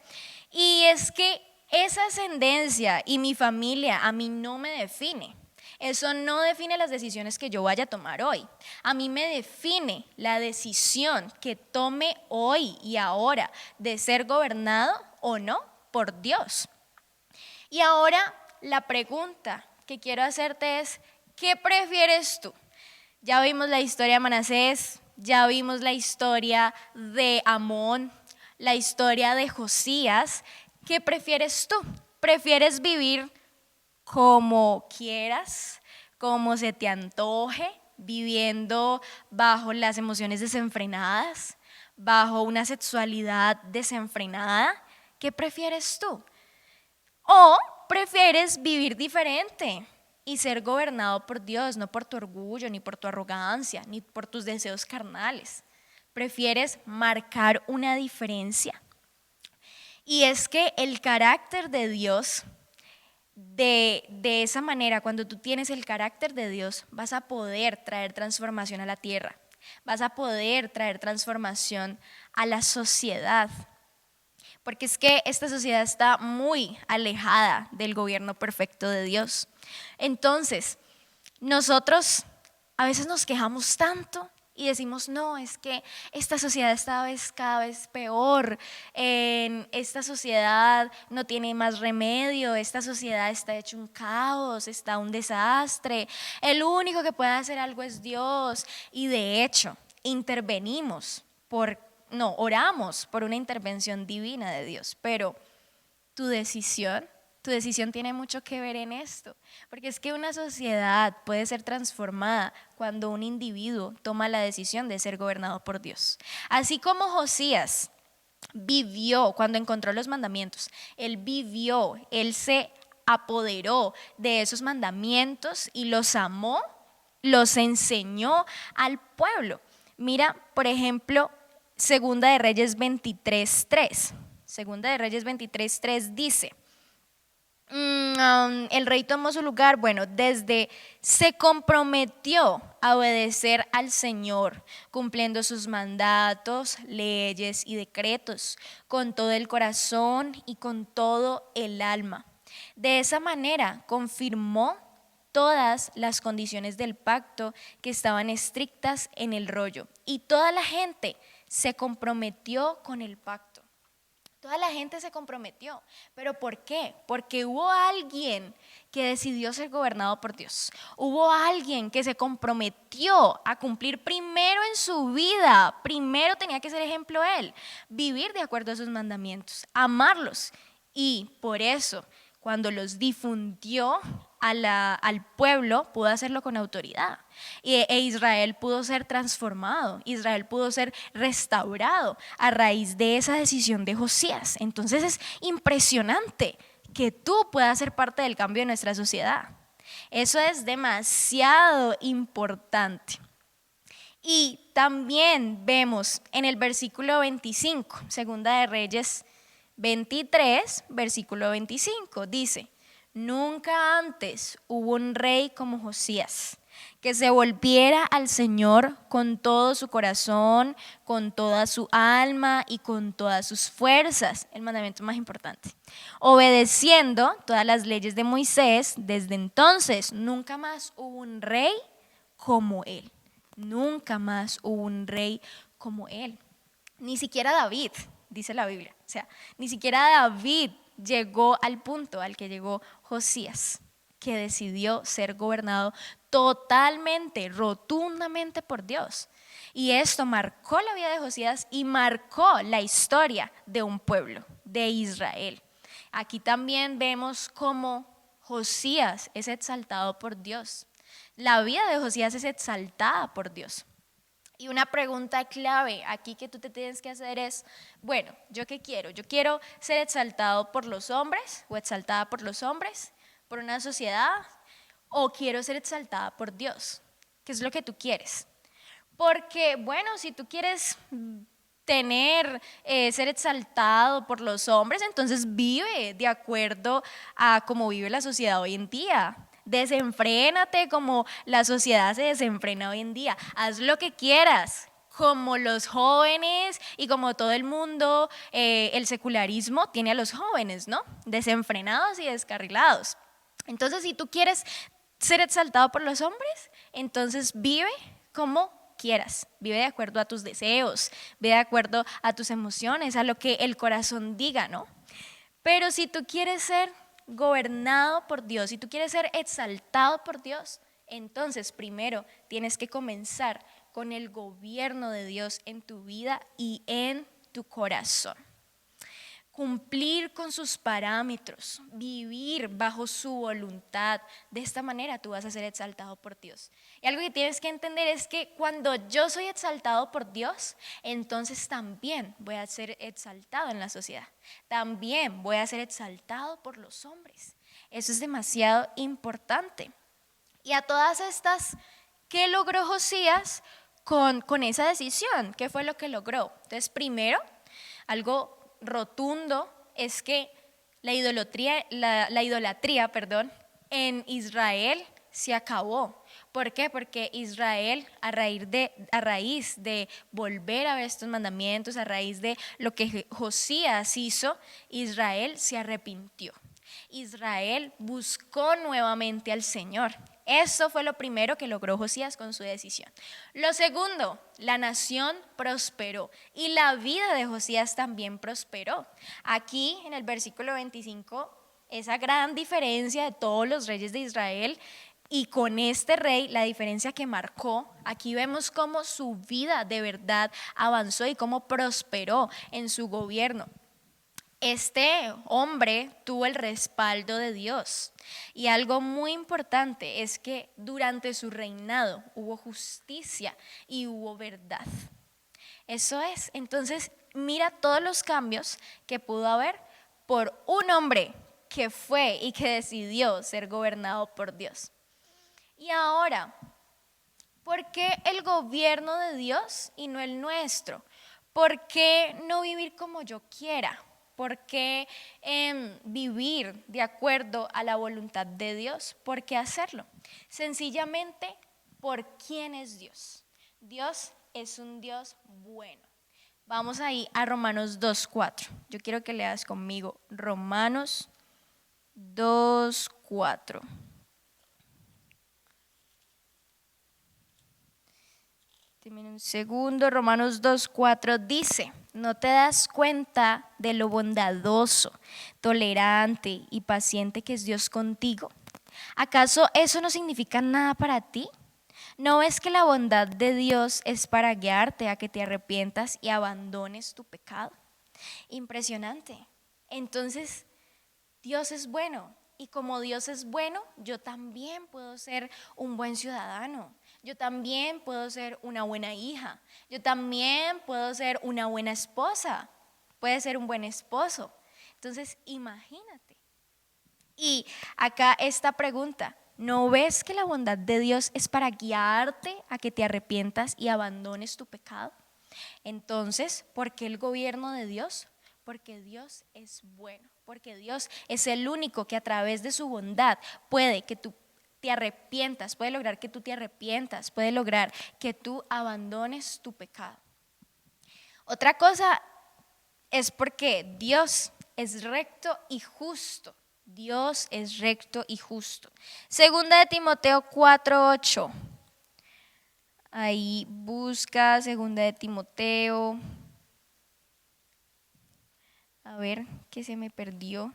Y es que esa ascendencia y mi familia a mí no me define. Eso no define las decisiones que yo vaya a tomar hoy. A mí me define la decisión que tome hoy y ahora de ser gobernado o no por Dios. Y ahora la pregunta que quiero hacerte es, ¿qué prefieres tú? Ya vimos la historia de Manasés, ya vimos la historia de Amón, la historia de Josías. ¿Qué prefieres tú? ¿Prefieres vivir como quieras, como se te antoje, viviendo bajo las emociones desenfrenadas, bajo una sexualidad desenfrenada? ¿Qué prefieres tú? ¿O prefieres vivir diferente y ser gobernado por Dios, no por tu orgullo, ni por tu arrogancia, ni por tus deseos carnales? ¿Prefieres marcar una diferencia? Y es que el carácter de Dios, de esa manera, cuando tú tienes el carácter de Dios, vas a poder traer transformación a la tierra, vas a poder traer transformación a la sociedad. Porque es que esta sociedad está muy alejada del gobierno perfecto de Dios. Entonces, nosotros a veces nos quejamos tanto y decimos, no, es que esta sociedad está cada vez peor, esta sociedad no tiene más remedio, esta sociedad está hecho un caos, está un desastre, el único que puede hacer algo es Dios. Y de hecho, oramos por una intervención divina de Dios, pero tu decisión tiene mucho que ver en esto, porque es que una sociedad puede ser transformada cuando un individuo toma la decisión de ser gobernado por Dios. Así como Josías vivió cuando encontró los mandamientos, él se apoderó de esos mandamientos y los amó, los enseñó al pueblo. Mira, por ejemplo, Segunda de Reyes 23:3. Segunda de Reyes 23:3 dice, el rey tomó su lugar, se comprometió a obedecer al Señor, cumpliendo sus mandatos, leyes y decretos, con todo el corazón y con todo el alma. De esa manera confirmó todas las condiciones del pacto que estaban estrictas en el rollo, y toda la gente se comprometió con el pacto. Toda la gente se comprometió. ¿Pero por qué? Porque hubo alguien que decidió ser gobernado por Dios. Hubo alguien que se comprometió a cumplir primero en su vida. Primero tenía que ser ejemplo él. Vivir de acuerdo a sus mandamientos, amarlos. Y por eso, cuando los difundió al pueblo, pudo hacerlo con autoridad. E Israel pudo ser transformado, Israel pudo ser restaurado a raíz de esa decisión de Josías. Entonces es impresionante que tú puedas ser parte del cambio de nuestra sociedad. Eso es demasiado importante. Y también vemos en el versículo 25, Segunda de Reyes 23, versículo 25, dice: nunca antes hubo un rey como Josías, que se volviera al Señor con todo su corazón, con toda su alma y con todas sus fuerzas. El mandamiento más importante. Obedeciendo todas las leyes de Moisés. Desde entonces nunca más hubo un rey como él. Nunca más hubo un rey como él. Ni siquiera David, dice la Biblia. O sea, ni siquiera David llegó al punto al que llegó Josías, que decidió ser gobernado totalmente, rotundamente por Dios. Y esto marcó la vida de Josías y marcó la historia de un pueblo, de Israel. aquí también vemos cómo Josías es exaltado por Dios. La vida de Josías es exaltada por Dios. Y una pregunta clave aquí que tú te tienes que hacer es, bueno, ¿yo qué quiero? ¿Yo quiero ser exaltado por los hombres o exaltada por los hombres, por una sociedad? ¿O quiero ser exaltada por Dios? ¿Qué es lo que tú quieres? Porque, bueno, si tú quieres ser exaltado por los hombres, entonces vive de acuerdo a cómo vive la sociedad hoy en día. Desenfrénate como la sociedad se desenfrena hoy en día. Haz lo que quieras, como los jóvenes y como todo el mundo, el secularismo tiene a los jóvenes, ¿no? Desenfrenados y descarrilados. Entonces, si tú quieres ser exaltado por los hombres, entonces vive como quieras, vive de acuerdo a tus deseos, vive de acuerdo a tus emociones, a lo que el corazón diga, ¿no? Pero si tú quieres ser gobernado por Dios, si tú quieres ser exaltado por Dios, entonces primero tienes que comenzar con el gobierno de Dios en tu vida y en tu corazón. Cumplir con sus parámetros, vivir bajo su voluntad. De esta manera tú vas a ser exaltado por Dios. Y algo que tienes que entender es que cuando yo soy exaltado por Dios, entonces también voy a ser exaltado en la sociedad. También voy a ser exaltado por los hombres. Eso es demasiado importante. Y a todas estas, ¿qué logró Josías con esa decisión? ¿Qué fue lo que logró? Entonces, primero, algo rotundo es que la idolatría, en Israel se acabó. ¿Por qué? Porque Israel, a raíz de volver a ver estos mandamientos, a raíz de lo que Josías hizo, Israel se arrepintió. Israel buscó nuevamente al Señor. Eso fue lo primero que logró Josías con su decisión. Lo segundo, la nación prosperó y la vida de Josías también prosperó. Aquí en el versículo 25, esa gran diferencia de todos los reyes de Israel y con este rey, la diferencia que marcó, aquí vemos cómo su vida de verdad avanzó y cómo prosperó en su gobierno. Este hombre tuvo el respaldo de Dios y algo muy importante es que durante su reinado hubo justicia y hubo verdad. Eso es, entonces mira todos los cambios que pudo haber por un hombre que fue y que decidió ser gobernado por Dios. Y ahora, ¿por qué el gobierno de Dios y no el nuestro? ¿Por qué no vivir como yo quiera? ¿Por qué vivir de acuerdo a la voluntad de Dios? ¿Por qué hacerlo? Sencillamente, ¿por quién es Dios? Dios es un Dios bueno. Vamos ahí a Romanos 2:4. Yo quiero que leas conmigo Romanos 2:4. Dime un segundo. Romanos 2:4 dice: ¿no te das cuenta de lo bondadoso, tolerante y paciente que es Dios contigo? ¿Acaso eso no significa nada para ti? ¿No ves que la bondad de Dios es para guiarte a que te arrepientas y abandones tu pecado? Impresionante. Entonces, Dios es bueno. Y como Dios es bueno, yo también puedo ser un buen ciudadano. Yo también puedo ser una buena hija. Yo también puedo ser una buena esposa. Puede ser un buen esposo. Entonces, imagínate. Y acá esta pregunta: ¿no ves que la bondad de Dios es para guiarte a que te arrepientas y abandones tu pecado? Entonces, ¿por qué el gobierno de Dios? Porque Dios es bueno. Porque Dios es el único que a través de su bondad puede que tú te arrepientas, puede lograr que tú te arrepientas, puede lograr que tú abandones tu pecado. Otra cosa es porque Dios es recto y justo. Dios es recto y justo. Segunda de Timoteo 4:8. Ahí busca Segunda de Timoteo. A ver, que se me perdió.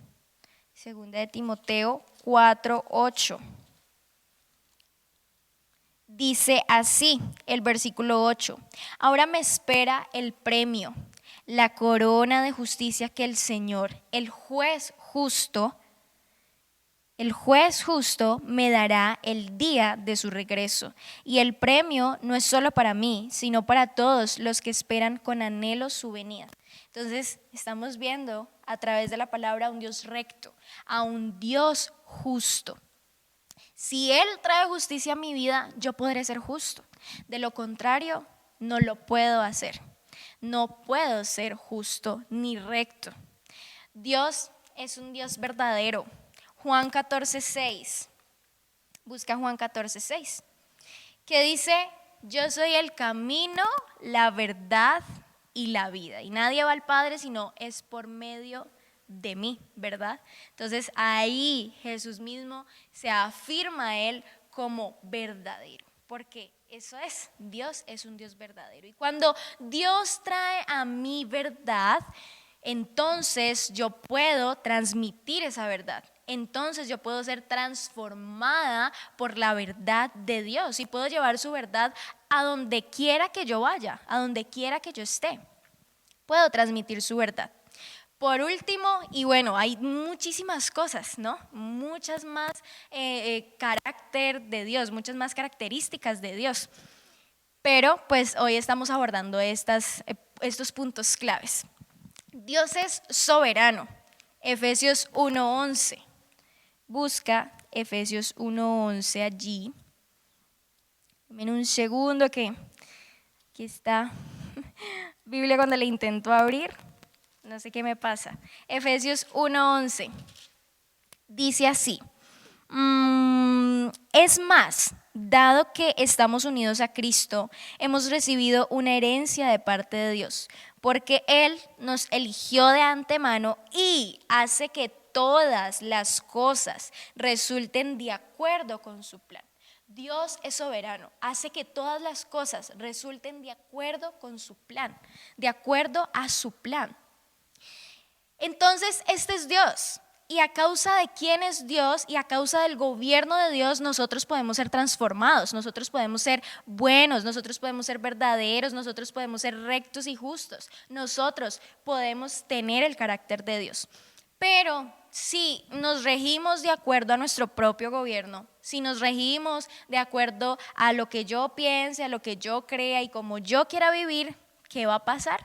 Segunda de Timoteo 4:8. Dice así el versículo 8: ahora me espera el premio, la corona de justicia que el Señor, el juez justo, me dará el día de su regreso. Y el premio no es solo para mí, sino para todos los que esperan con anhelo su venida. Entonces, estamos viendo a través de la palabra a un Dios recto, a un Dios justo. Si Él trae justicia a mi vida, yo podré ser justo. De lo contrario, no lo puedo hacer. No puedo ser justo ni recto. Dios es un Dios verdadero. Juan 14:6. Busca Juan 14:6. Que dice: yo soy el camino, la verdad y la vida. Y nadie va al Padre sino es por medio de mí, ¿verdad? Entonces ahí Jesús mismo se afirma a Él como verdadero. Porque eso es, Dios es un Dios verdadero. Y cuando Dios trae a mí verdad, entonces yo puedo transmitir esa verdad. Entonces yo puedo ser transformada por la verdad de Dios y puedo llevar su verdad a donde quiera que yo vaya, a donde quiera que yo esté. Puedo transmitir su verdad. Por último, y bueno, hay muchísimas cosas, ¿no? Muchas más carácter de Dios, muchas más características de Dios. Pero pues hoy estamos abordando estos puntos claves. Dios es soberano. Efesios 1:11. Busca Efesios 1:11 allí. En un segundo que aquí está Biblia cuando le intento abrir. No sé qué me pasa. Efesios 1:11 dice así: es más, dado que estamos unidos a Cristo, hemos recibido una herencia de parte de Dios, porque Él nos eligió de antemano y hace que todas las cosas resulten de acuerdo con su plan. Dios es soberano, hace que todas las cosas resulten de acuerdo con su plan, de acuerdo a su plan. Entonces, este es Dios. Y a causa de quién es Dios y a causa del gobierno de Dios, nosotros podemos ser transformados, nosotros podemos ser buenos, nosotros podemos ser verdaderos, nosotros podemos ser rectos y justos, nosotros podemos tener el carácter de Dios. Pero si nos regimos de acuerdo a nuestro propio gobierno, si nos regimos de acuerdo a lo que yo piense, a lo que yo crea y como yo quiera vivir, ¿qué va a pasar?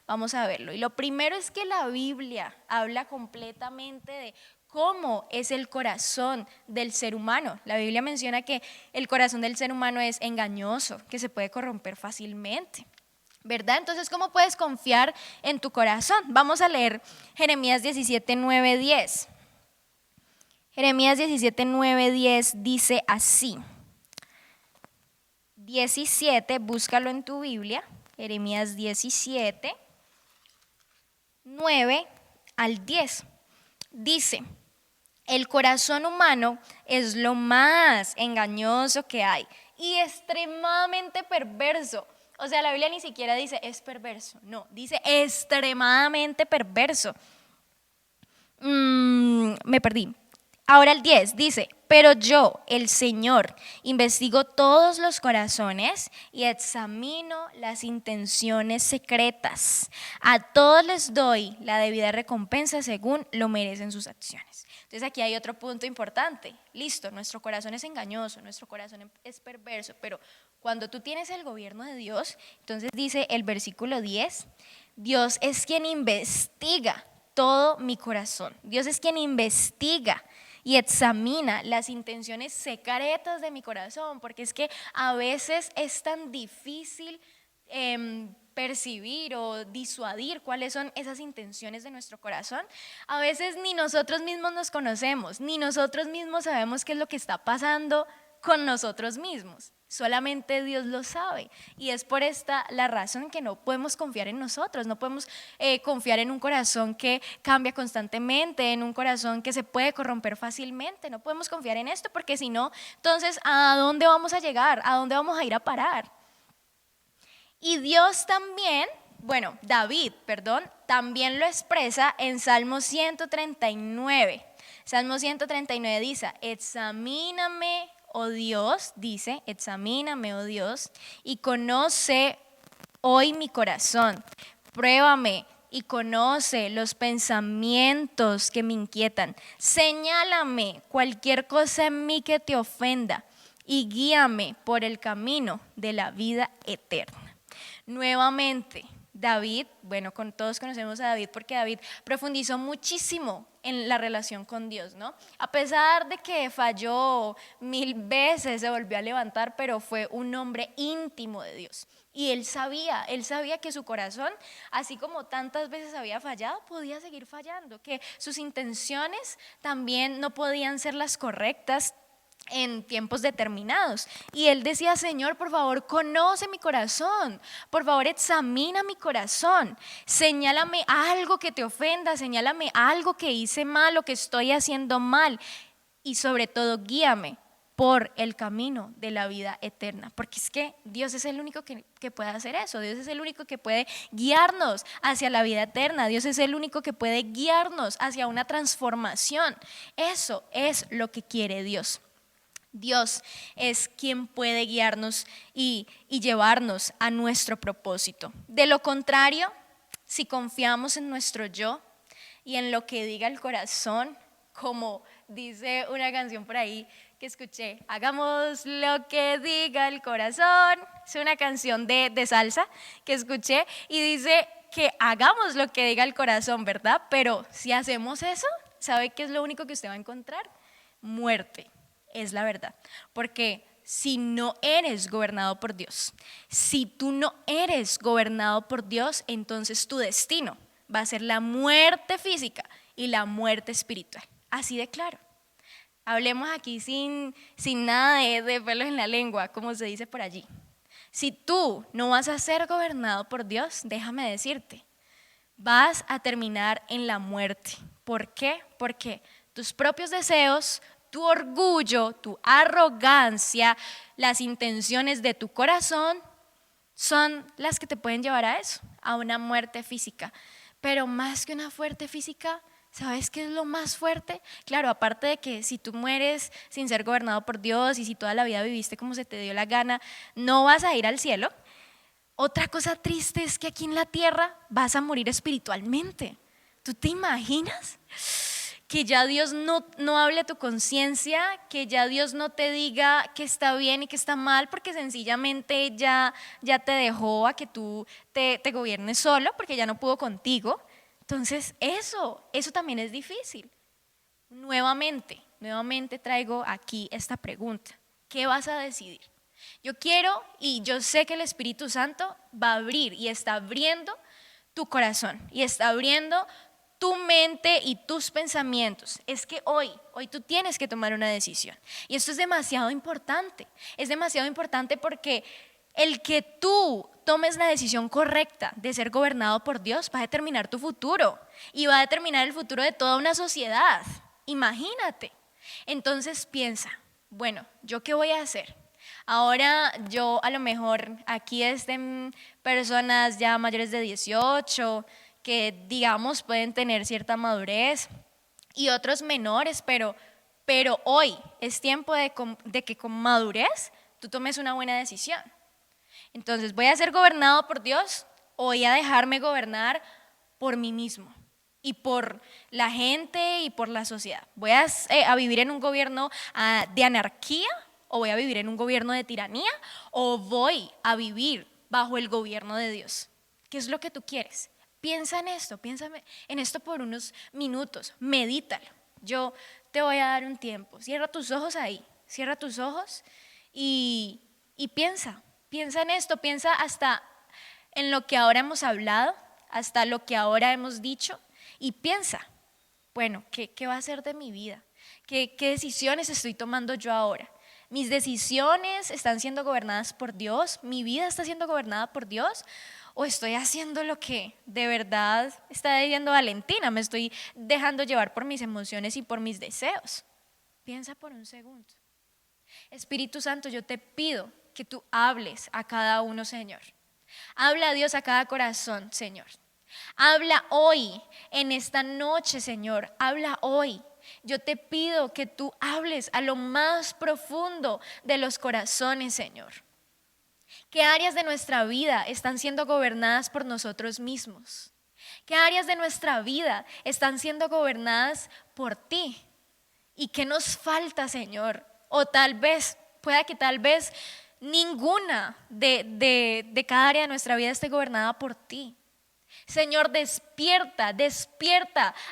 Vamos a verlo. Y lo primero es que la Biblia habla completamente de cómo es el corazón del ser humano. La Biblia menciona que el corazón del ser humano es engañoso, que se puede corromper fácilmente, ¿verdad? Entonces, ¿cómo puedes confiar en tu corazón? Vamos a leer Jeremías 17:9-10. Jeremías 17:9-10 dice así. 17, búscalo en tu Biblia. Jeremías 17:9-10. Dice: el corazón humano es lo más engañoso que hay y extremadamente perverso. O sea, la Biblia ni siquiera dice es perverso, no, dice extremadamente perverso. Me perdí. Ahora el 10 dice: pero yo, el Señor, investigo todos los corazones y examino las intenciones secretas. A todos les doy la debida recompensa según lo merecen sus acciones. Entonces aquí hay otro punto importante. Listo, nuestro corazón es engañoso, nuestro corazón es perverso, pero cuando tú tienes el gobierno de Dios, entonces dice el versículo 10, Dios es quien investiga todo mi corazón. Dios es quien investiga y examina las intenciones secretas de mi corazón, porque es que a veces es tan difícil percibir o disuadir cuáles son esas intenciones de nuestro corazón. A veces ni nosotros mismos nos conocemos, ni nosotros mismos sabemos qué es lo que está pasando con nosotros mismos. Solamente Dios lo sabe y es por esta la razón que no podemos confiar en nosotros, no podemos confiar en un corazón que cambia constantemente, en un corazón que se puede corromper fácilmente. No podemos confiar en esto porque si no, entonces ¿a dónde vamos a llegar? ¿A dónde vamos a ir a parar? Y Dios también, David, también lo expresa en Salmo 139. Salmo 139 dice: examíname, oh Dios, dice, examíname, oh Dios, y conoce hoy mi corazón. Pruébame y conoce los pensamientos que me inquietan. Señálame cualquier cosa en mí que te ofenda y guíame por el camino de la vida eterna. Nuevamente, David, bueno, todos conocemos a David porque David profundizó muchísimo en la relación con Dios, ¿no? A pesar de que falló 1000 veces, se volvió a levantar, pero fue un hombre íntimo de Dios. Y él sabía que su corazón, así como tantas veces había fallado, podía seguir fallando, que sus intenciones también no podían ser las correctas en tiempos determinados. Y él decía: Señor, por favor, conoce mi corazón, por favor, examina mi corazón, señálame algo que te ofenda, señálame algo que hice mal o que estoy haciendo mal, y sobre todo guíame por el camino de la vida eterna, porque es que Dios es el único que puede hacer eso. Dios es el único que puede guiarnos hacia la vida eterna. Dios es el único que puede guiarnos hacia una transformación. Eso es lo que quiere Dios. Dios es quien puede guiarnos y llevarnos a nuestro propósito. De lo contrario, si confiamos en nuestro yo y en lo que diga el corazón, como dice una canción por ahí que escuché, hagamos lo que diga el corazón, es una canción de salsa que escuché y dice que hagamos lo que diga el corazón, ¿verdad? Pero si hacemos eso, ¿sabe qué es lo único que usted va a encontrar? Muerte. Es la verdad, porque si no eres gobernado por Dios, si tú no eres gobernado por Dios, entonces tu destino va a ser la muerte física y la muerte espiritual, así de claro. Hablemos aquí sin nada de pelos en la lengua, como se dice por allí. Si tú no vas a ser gobernado por Dios, déjame decirte, vas a terminar en la muerte. ¿Por qué? Porque tus propios deseos, tu orgullo, tu arrogancia, las intenciones de tu corazón son las que te pueden llevar a eso, a una muerte física. Pero más que una muerte física, ¿sabes qué es lo más fuerte? Claro, aparte de que si tú mueres sin ser gobernado por Dios y si toda la vida viviste como se te dio la gana, no vas a ir al cielo. Otra cosa triste es que aquí en la tierra vas a morir espiritualmente. ¿Tú te imaginas? Que ya Dios no hable a tu conciencia, que ya Dios no te diga que está bien y que está mal, porque sencillamente ya te dejó a que tú te gobiernes solo, porque ya no pudo contigo. Entonces eso también es difícil. Nuevamente traigo aquí esta pregunta: ¿qué vas a decidir? Yo quiero y yo sé que el Espíritu Santo va a abrir y está abriendo tu corazón y está abriendo tu mente y tus pensamientos. Es que hoy tú tienes que tomar una decisión. Y esto es demasiado importante. Es demasiado importante porque el que tú tomes la decisión correcta de ser gobernado por Dios va a determinar tu futuro y va a determinar el futuro de toda una sociedad. Imagínate. Entonces piensa, bueno, ¿yo qué voy a hacer? Ahora yo a lo mejor aquí estén personas ya mayores de 18 que digamos pueden tener cierta madurez y otros menores, pero hoy es tiempo de que con madurez tú tomes una buena decisión. Entonces, ¿voy a ser gobernado por Dios o voy a dejarme gobernar por mí mismo y por la gente y por la sociedad? ¿Voy a vivir en un gobierno de anarquía o voy a vivir en un gobierno de tiranía o voy a vivir bajo el gobierno de Dios? ¿Qué es lo que tú quieres? Piensa en esto por unos minutos, medítalo. Yo te voy a dar un tiempo. Cierra tus ojos ahí, cierra tus ojos y piensa en esto, piensa hasta en lo que ahora hemos hablado, hasta lo que ahora hemos dicho y piensa, bueno, ¿qué va a ser de mi vida? ¿Qué decisiones estoy tomando yo ahora? ¿Mis decisiones están siendo gobernadas por Dios? ¿Mi vida está siendo gobernada por Dios? ¿O estoy haciendo lo que de verdad está diciendo Valentina? ¿Me estoy dejando llevar por mis emociones y por mis deseos? Piensa por un segundo. Espíritu Santo, yo te pido que tú hables a cada uno, Señor. Habla a Dios a cada corazón, Señor. Habla hoy, en esta noche, Señor. Habla hoy. Yo te pido que tú hables a lo más profundo de los corazones, Señor. ¿Qué áreas de nuestra vida están siendo gobernadas por nosotros mismos? ¿Qué áreas de nuestra vida están siendo gobernadas por ti? ¿Y qué nos falta, Señor? O pueda que tal vez ninguna de cada área de nuestra vida esté gobernada por ti. Señor, despierta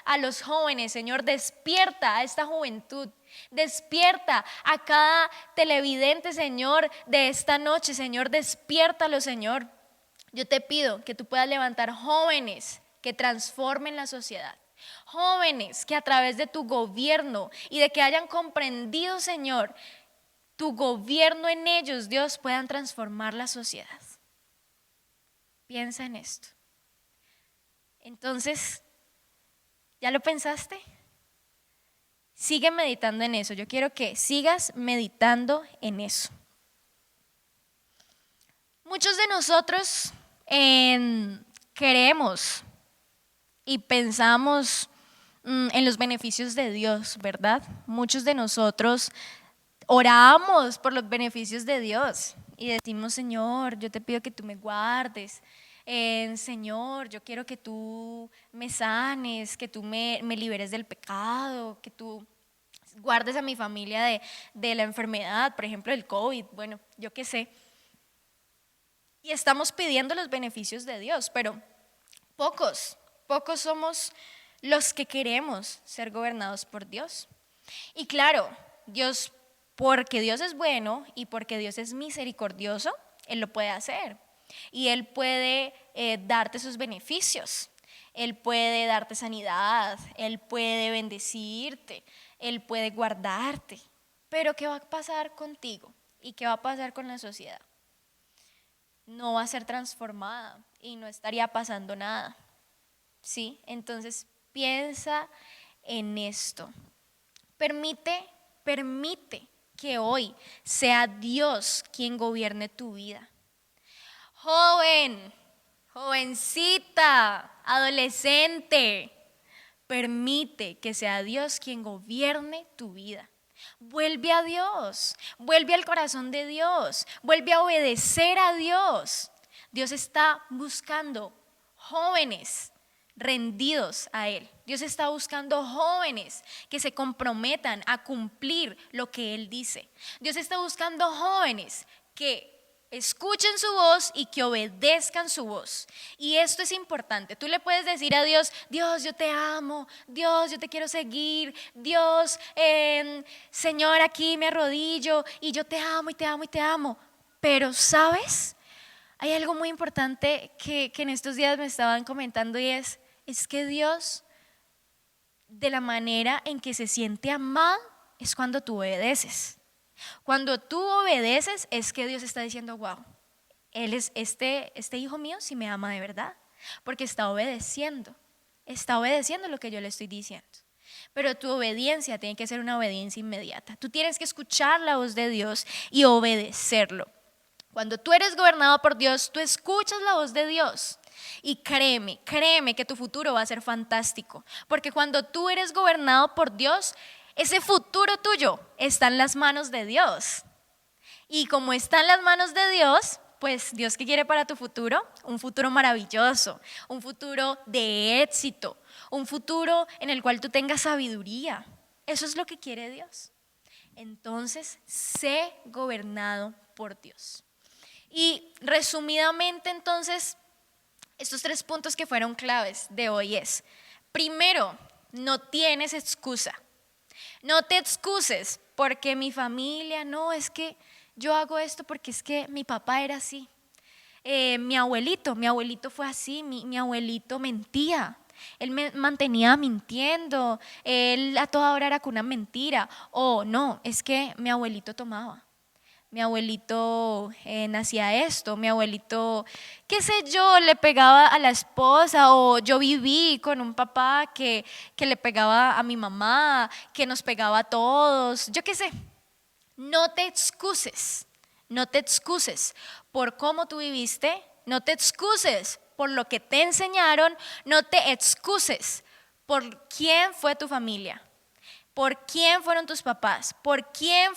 a los jóvenes, Señor, despierta a esta juventud. Despierta a cada televidente, Señor, de esta noche, Señor, despiértalo, Señor. Yo te pido que tú puedas levantar jóvenes que transformen la sociedad. Jóvenes que a través de tu gobierno y de que hayan comprendido, Señor, tu gobierno en ellos, Dios, puedan transformar la sociedad. Piensa en esto. Entonces, ¿ya lo pensaste? Sigue meditando en eso. Yo quiero que sigas meditando en eso. Muchos de nosotros queremos y pensamos en los beneficios de Dios, ¿verdad? Muchos de nosotros oramos por los beneficios de Dios y decimos: Señor, yo te pido que tú me guardes. Señor, yo quiero que tú me sanes, que tú me liberes del pecado, que tú guardes a mi familia de la enfermedad, por ejemplo del COVID, bueno, yo qué sé. Y estamos pidiendo los beneficios de Dios, pero pocos somos los que queremos ser gobernados por Dios. Y claro, Dios, porque Dios es bueno y porque Dios es misericordioso, Él lo puede hacer. Y Él puede darte sus beneficios. Él puede darte sanidad, Él puede bendecirte, Él puede guardarte. Pero ¿qué va a pasar contigo? ¿Y qué va a pasar con la sociedad? No va a ser transformada y no estaría pasando nada. ¿Sí? Entonces piensa en esto. Permite que hoy sea Dios quien gobierne tu vida. Joven, jovencita, adolescente, permite que sea Dios quien gobierne tu vida. Vuelve a Dios, vuelve al corazón de Dios, vuelve a obedecer a Dios. Dios está buscando jóvenes rendidos a Él. Dios está buscando jóvenes que se comprometan a cumplir lo que Él dice. Dios está buscando jóvenes que escuchen su voz y que obedezcan su voz. Y esto es importante. Tú le puedes decir a Dios: Dios, yo te amo, Dios, yo te quiero seguir, Dios, Señor, aquí me arrodillo y yo te amo y te amo y te amo. Pero ¿sabes? Hay algo muy importante que en estos días me estaban comentando, y es que Dios, de la manera en que se siente amado, es cuando tú obedeces. Cuando tú obedeces es que Dios está diciendo: wow, él es este hijo mío sí me ama de verdad, porque está obedeciendo lo que yo le estoy diciendo. Pero tu obediencia tiene que ser una obediencia inmediata. Tú tienes que escuchar la voz de Dios y obedecerlo. Cuando tú eres gobernado por Dios, tú escuchas la voz de Dios. Y créeme que tu futuro va a ser fantástico, porque cuando tú eres gobernado por Dios, ese futuro tuyo está en las manos de Dios. Y como está en las manos de Dios, pues Dios, ¿qué quiere para tu futuro? Un futuro maravilloso, un futuro de éxito, un futuro en el cual tú tengas sabiduría. Eso es lo que quiere Dios. Entonces, sé gobernado por Dios. Y resumidamente, entonces, estos 3 puntos que fueron claves de hoy es: primero, no tienes excusa. No te excuses porque mi familia, no, es que yo hago esto porque es que mi papá era así. Mi abuelito fue así, mi abuelito mentía. Él me mantenía mintiendo, él a toda hora era con una mentira. O no, es que mi abuelito tomaba. Mi abuelito hacía esto, mi abuelito, qué sé yo, le pegaba a la esposa, o yo viví con un papá que le pegaba a mi mamá, que nos pegaba a todos, yo qué sé. No te excuses por cómo tú viviste, no te excuses por lo que te enseñaron, no te excuses por quién fue tu familia, por quién fueron tus papás, por quién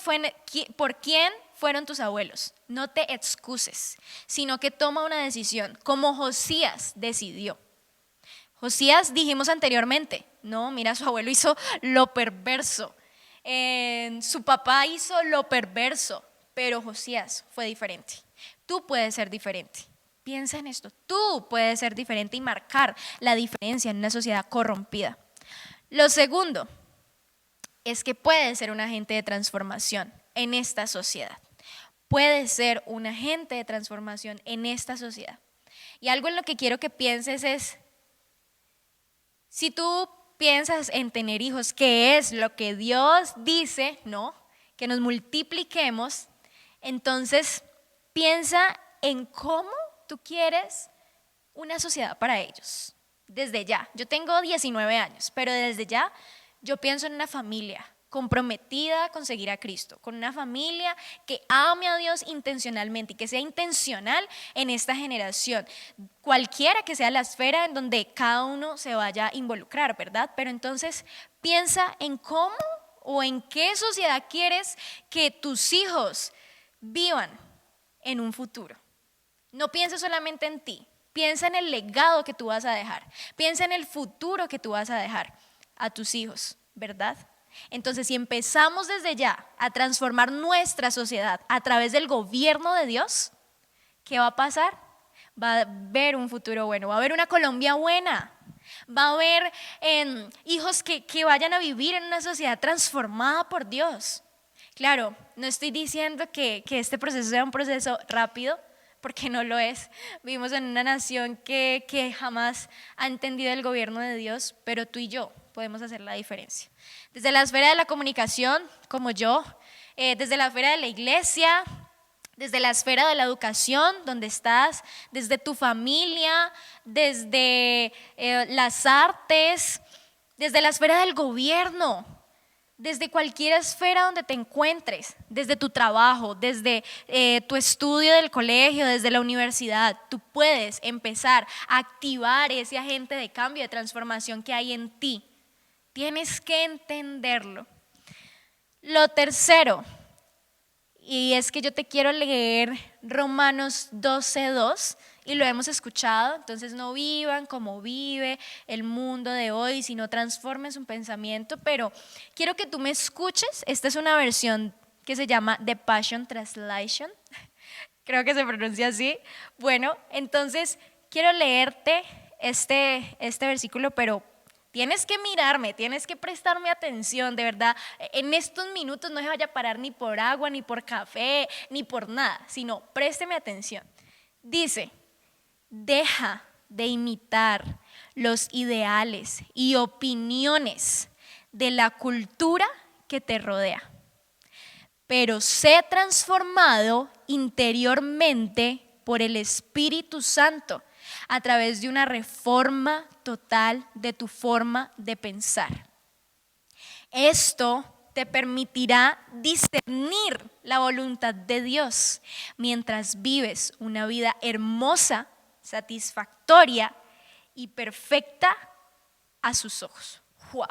fueron tus abuelos. No te excuses, sino que toma una decisión, como Josías decidió. Josías, dijimos anteriormente, no, mira, su abuelo hizo lo perverso, su papá hizo lo perverso, pero Josías fue diferente. Tú puedes ser diferente. Piensa en esto, tú puedes ser diferente y marcar la diferencia en una sociedad corrompida. Lo segundo es que puedes ser un agente de transformación en esta sociedad. Puedes ser un agente de transformación en esta sociedad. Y algo en lo que quiero que pienses es, si tú piensas en tener hijos, que es lo que Dios dice, ¿no? Que nos multipliquemos, entonces piensa en cómo tú quieres una sociedad para ellos. Desde ya, yo tengo 19 años, pero desde ya yo pienso en una familia comprometida con seguir a Cristo, con una familia que ame a Dios intencionalmente y que sea intencional en esta generación, cualquiera que sea la esfera en donde cada uno se vaya a involucrar, ¿verdad? Pero entonces piensa en cómo o en qué sociedad quieres que tus hijos vivan en un futuro. No pienses solamente en ti, piensa en el legado que tú vas a dejar, piensa en el futuro que tú vas a dejar a tus hijos, ¿verdad? Entonces, si empezamos desde ya a transformar nuestra sociedad a través del gobierno de Dios, ¿qué va a pasar? Va a haber un futuro bueno, va a haber una Colombia buena, va a haber hijos que vayan a vivir en una sociedad transformada por Dios. Claro, no estoy diciendo que este proceso sea un proceso rápido, porque no lo es. Vivimos en una nación que jamás ha entendido el gobierno de Dios, pero tú y yo podemos hacer la diferencia. Desde la esfera de la comunicación, como yo, desde la esfera de la iglesia, desde la esfera de la educación, donde estás, desde tu familia, desde las artes, desde la esfera del gobierno, desde cualquier esfera donde te encuentres, desde tu trabajo, desde tu estudio del colegio, desde la universidad, tú puedes empezar a activar ese agente de cambio, de transformación que hay en ti. Tienes que entenderlo. Lo tercero, y es que yo te quiero leer Romanos 12:2, y lo hemos escuchado, entonces no vivan como vive el mundo de hoy, sino transformen su pensamiento, pero quiero que tú me escuches. Esta es una versión que se llama The Passion Translation, creo que se pronuncia así. Bueno, entonces quiero leerte este versículo, pero tienes que mirarme, tienes que prestarme atención, de verdad. En estos minutos no se vaya a parar ni por agua, ni por café, ni por nada, sino présteme atención. Dice: deja de imitar los ideales y opiniones de la cultura que te rodea, pero sé transformado interiormente por el Espíritu Santo a través de una reforma total de tu forma de pensar. Esto te permitirá discernir la voluntad de Dios mientras vives una vida hermosa, satisfactoria y perfecta a sus ojos. ¡Wow!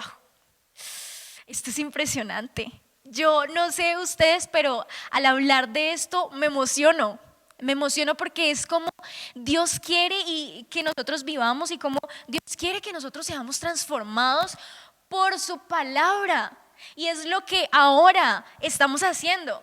Esto es impresionante. Yo no sé ustedes, pero al hablar de esto me emociono. Me emociono porque es como Dios quiere y que nosotros vivamos, y como Dios quiere que nosotros seamos transformados por su palabra. Y es lo que ahora estamos haciendo.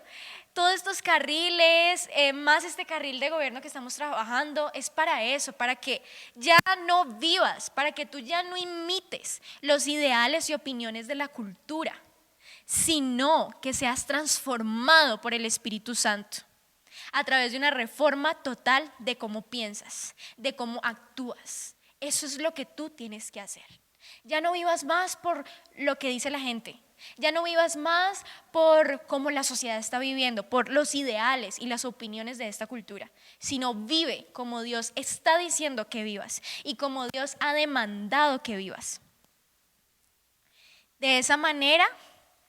Todos estos carriles, más este carril de gobierno que estamos trabajando, es para eso, para que ya no vivas, para que tú ya no imites los ideales y opiniones de la cultura, sino que seas transformado por el Espíritu Santo a través de una reforma total de cómo piensas, de cómo actúas. Eso es lo que tú tienes que hacer. Ya no vivas más por lo que dice la gente. Ya no vivas más por cómo la sociedad está viviendo, por los ideales y las opiniones de esta cultura, sino vive como Dios está diciendo que vivas y como Dios ha demandado que vivas. De esa manera,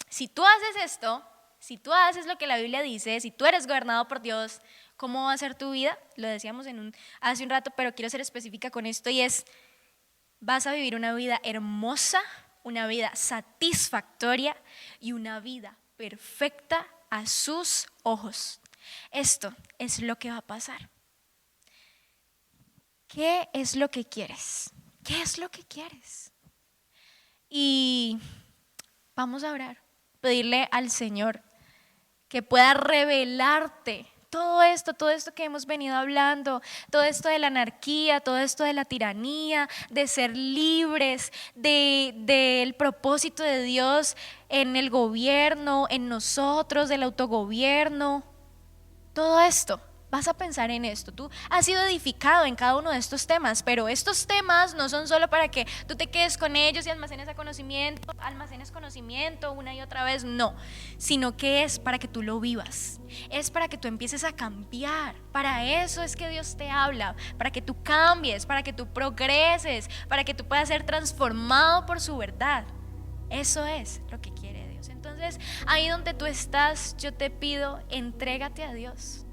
si tú haces esto, si tú haces lo que la Biblia dice, si tú eres gobernado por Dios, ¿cómo va a ser tu vida? Lo decíamos hace un rato, pero quiero ser específica con esto, y es: vas a vivir una vida hermosa, una vida satisfactoria y una vida perfecta a sus ojos. Esto es lo que va a pasar. ¿Qué es lo que quieres? ¿Qué es lo que quieres? Y vamos a orar, pedirle al Señor que pueda revelarte todo esto que hemos venido hablando, todo esto de la anarquía, todo esto de la tiranía, de ser libres, del propósito de Dios en el gobierno, en nosotros, del autogobierno. Todo esto, vas a pensar en esto. Tú has sido edificado en cada uno de estos temas, pero estos temas no son solo para que tú te quedes con ellos y almacenes conocimiento una y otra vez, no, sino que es para que tú lo vivas, es para que tú empieces a cambiar. Para eso es que Dios te habla, para que tú cambies, para que tú progreses, para que tú puedas ser transformado por su verdad. Eso es lo que quiere Dios. Entonces, ahí donde tú estás, yo te pido, entrégate a Dios.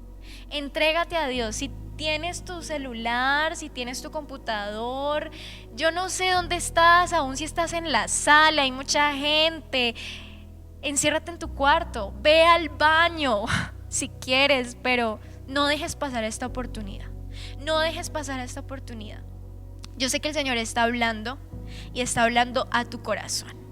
Entrégate a Dios. Si tienes tu celular, si tienes tu computador, yo no sé dónde estás, aún si estás en la sala, hay mucha gente, enciérrate en tu cuarto, ve al baño si quieres, pero no dejes pasar esta oportunidad. No dejes pasar esta oportunidad. Yo sé que el Señor está hablando y está hablando a tu corazón.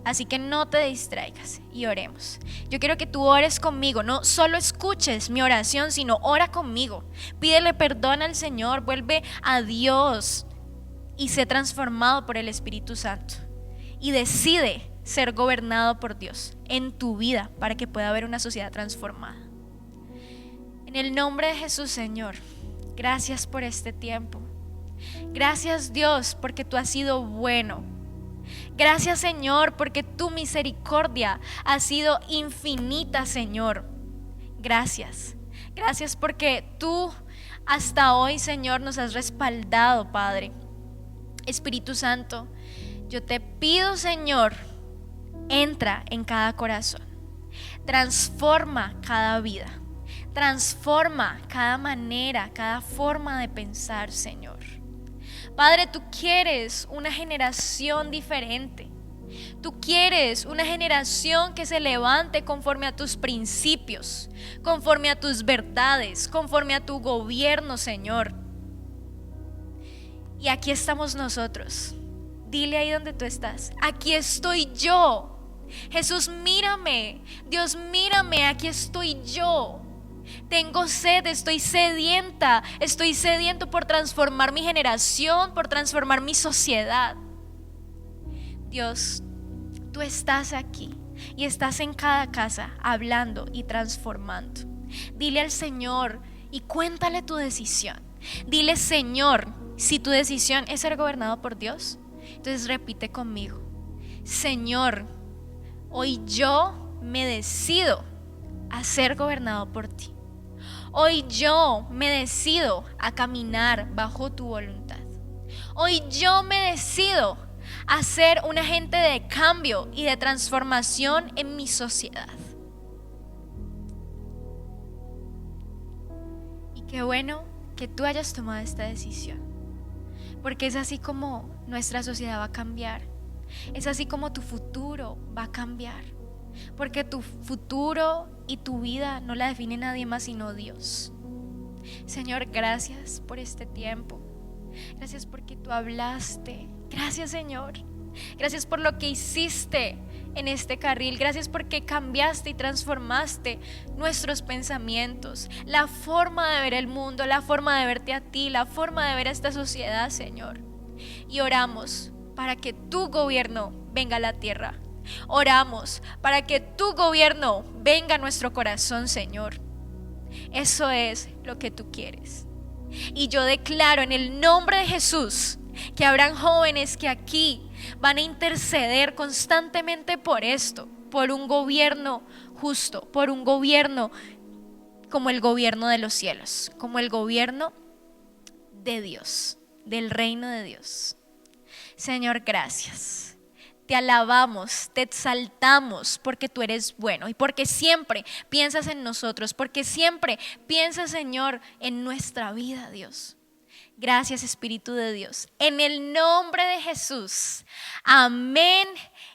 Así que no te distraigas y oremos. Yo quiero que tú ores conmigo, no solo escuches mi oración, sino ora conmigo. Pídele perdón al Señor, vuelve a Dios y sé transformado por el Espíritu Santo. Y decide ser gobernado por Dios en tu vida para que pueda haber una sociedad transformada. En el nombre de Jesús, Señor, gracias por este tiempo. Gracias, Dios, porque tú has sido bueno. Gracias, Señor, porque tu misericordia ha sido infinita, Señor. Gracias. Gracias porque tú hasta hoy, Señor, nos has respaldado, Padre. Espíritu Santo, yo te pido, Señor, entra en cada corazón. Transforma cada vida. Transforma cada manera, cada forma de pensar, Señor. Padre, tú quieres una generación diferente. Tú quieres una generación que se levante conforme a tus principios, conforme a tus verdades, conforme a tu gobierno, Señor. Y aquí estamos nosotros. Dile ahí donde tú estás: aquí estoy yo. Jesús, mírame. Dios, mírame, aquí estoy yo. Tengo sed, estoy sediento por transformar mi generación, por transformar mi sociedad. Dios, tú estás aquí y estás en cada casa hablando y transformando. Dile al Señor y cuéntale tu decisión. Dile: Señor, si tu decisión es ser gobernado por Dios, entonces repite conmigo: Señor, hoy yo me decido a ser gobernado por ti. Hoy yo me decido a caminar bajo tu voluntad. Hoy yo me decido a ser un agente de cambio y de transformación en mi sociedad. Y qué bueno que tú hayas tomado esta decisión, porque es así como nuestra sociedad va a cambiar. Es así como tu futuro va a cambiar. Porque tu futuro y tu vida no la define nadie más sino Dios. Señor, gracias por este tiempo. Gracias porque tú hablaste. Gracias, Señor. Gracias por lo que hiciste en este carril. Gracias porque cambiaste y transformaste nuestros pensamientos, la forma de ver el mundo, la forma de verte a ti, la forma de ver a esta sociedad, Señor. Y oramos para que tu gobierno venga a la tierra. Oramos para que tu gobierno venga a nuestro corazón, Señor. Eso es lo que tú quieres. Y yo declaro en el nombre de Jesús que habrán jóvenes que aquí van a interceder constantemente por esto, por un gobierno justo, por un gobierno como el gobierno de los cielos, como el gobierno de Dios, del reino de Dios. Señor, gracias. Te alabamos, te exaltamos porque tú eres bueno y porque siempre piensas en nosotros, porque siempre piensas, Señor, en nuestra vida, Dios. Gracias, Espíritu de Dios. En el nombre de Jesús. Amén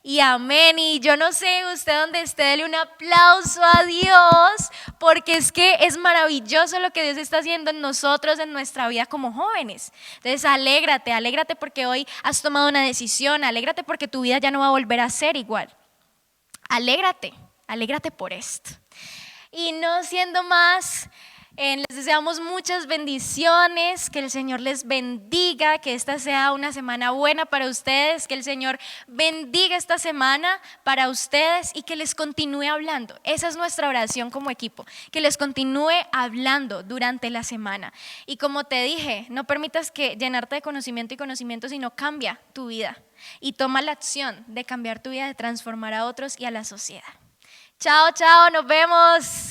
y amén. Y yo no sé usted donde esté, dele un aplauso a Dios, porque es que es maravilloso lo que Dios está haciendo en nosotros, en nuestra vida como jóvenes. Entonces alégrate porque hoy has tomado una decisión, alégrate porque tu vida ya no va a volver a ser igual. Alégrate por esto. Y no siendo más, les deseamos muchas bendiciones, que el Señor les bendiga, que esta sea una semana buena para ustedes, que el Señor bendiga esta semana para ustedes y que les continúe hablando. Esa es nuestra oración como equipo, que les continúe hablando durante la semana. Y como te dije, no permitas que llenarte de conocimiento y conocimiento, sino cambia tu vida y toma la acción de cambiar tu vida, de transformar a otros y a la sociedad. Chao, nos vemos.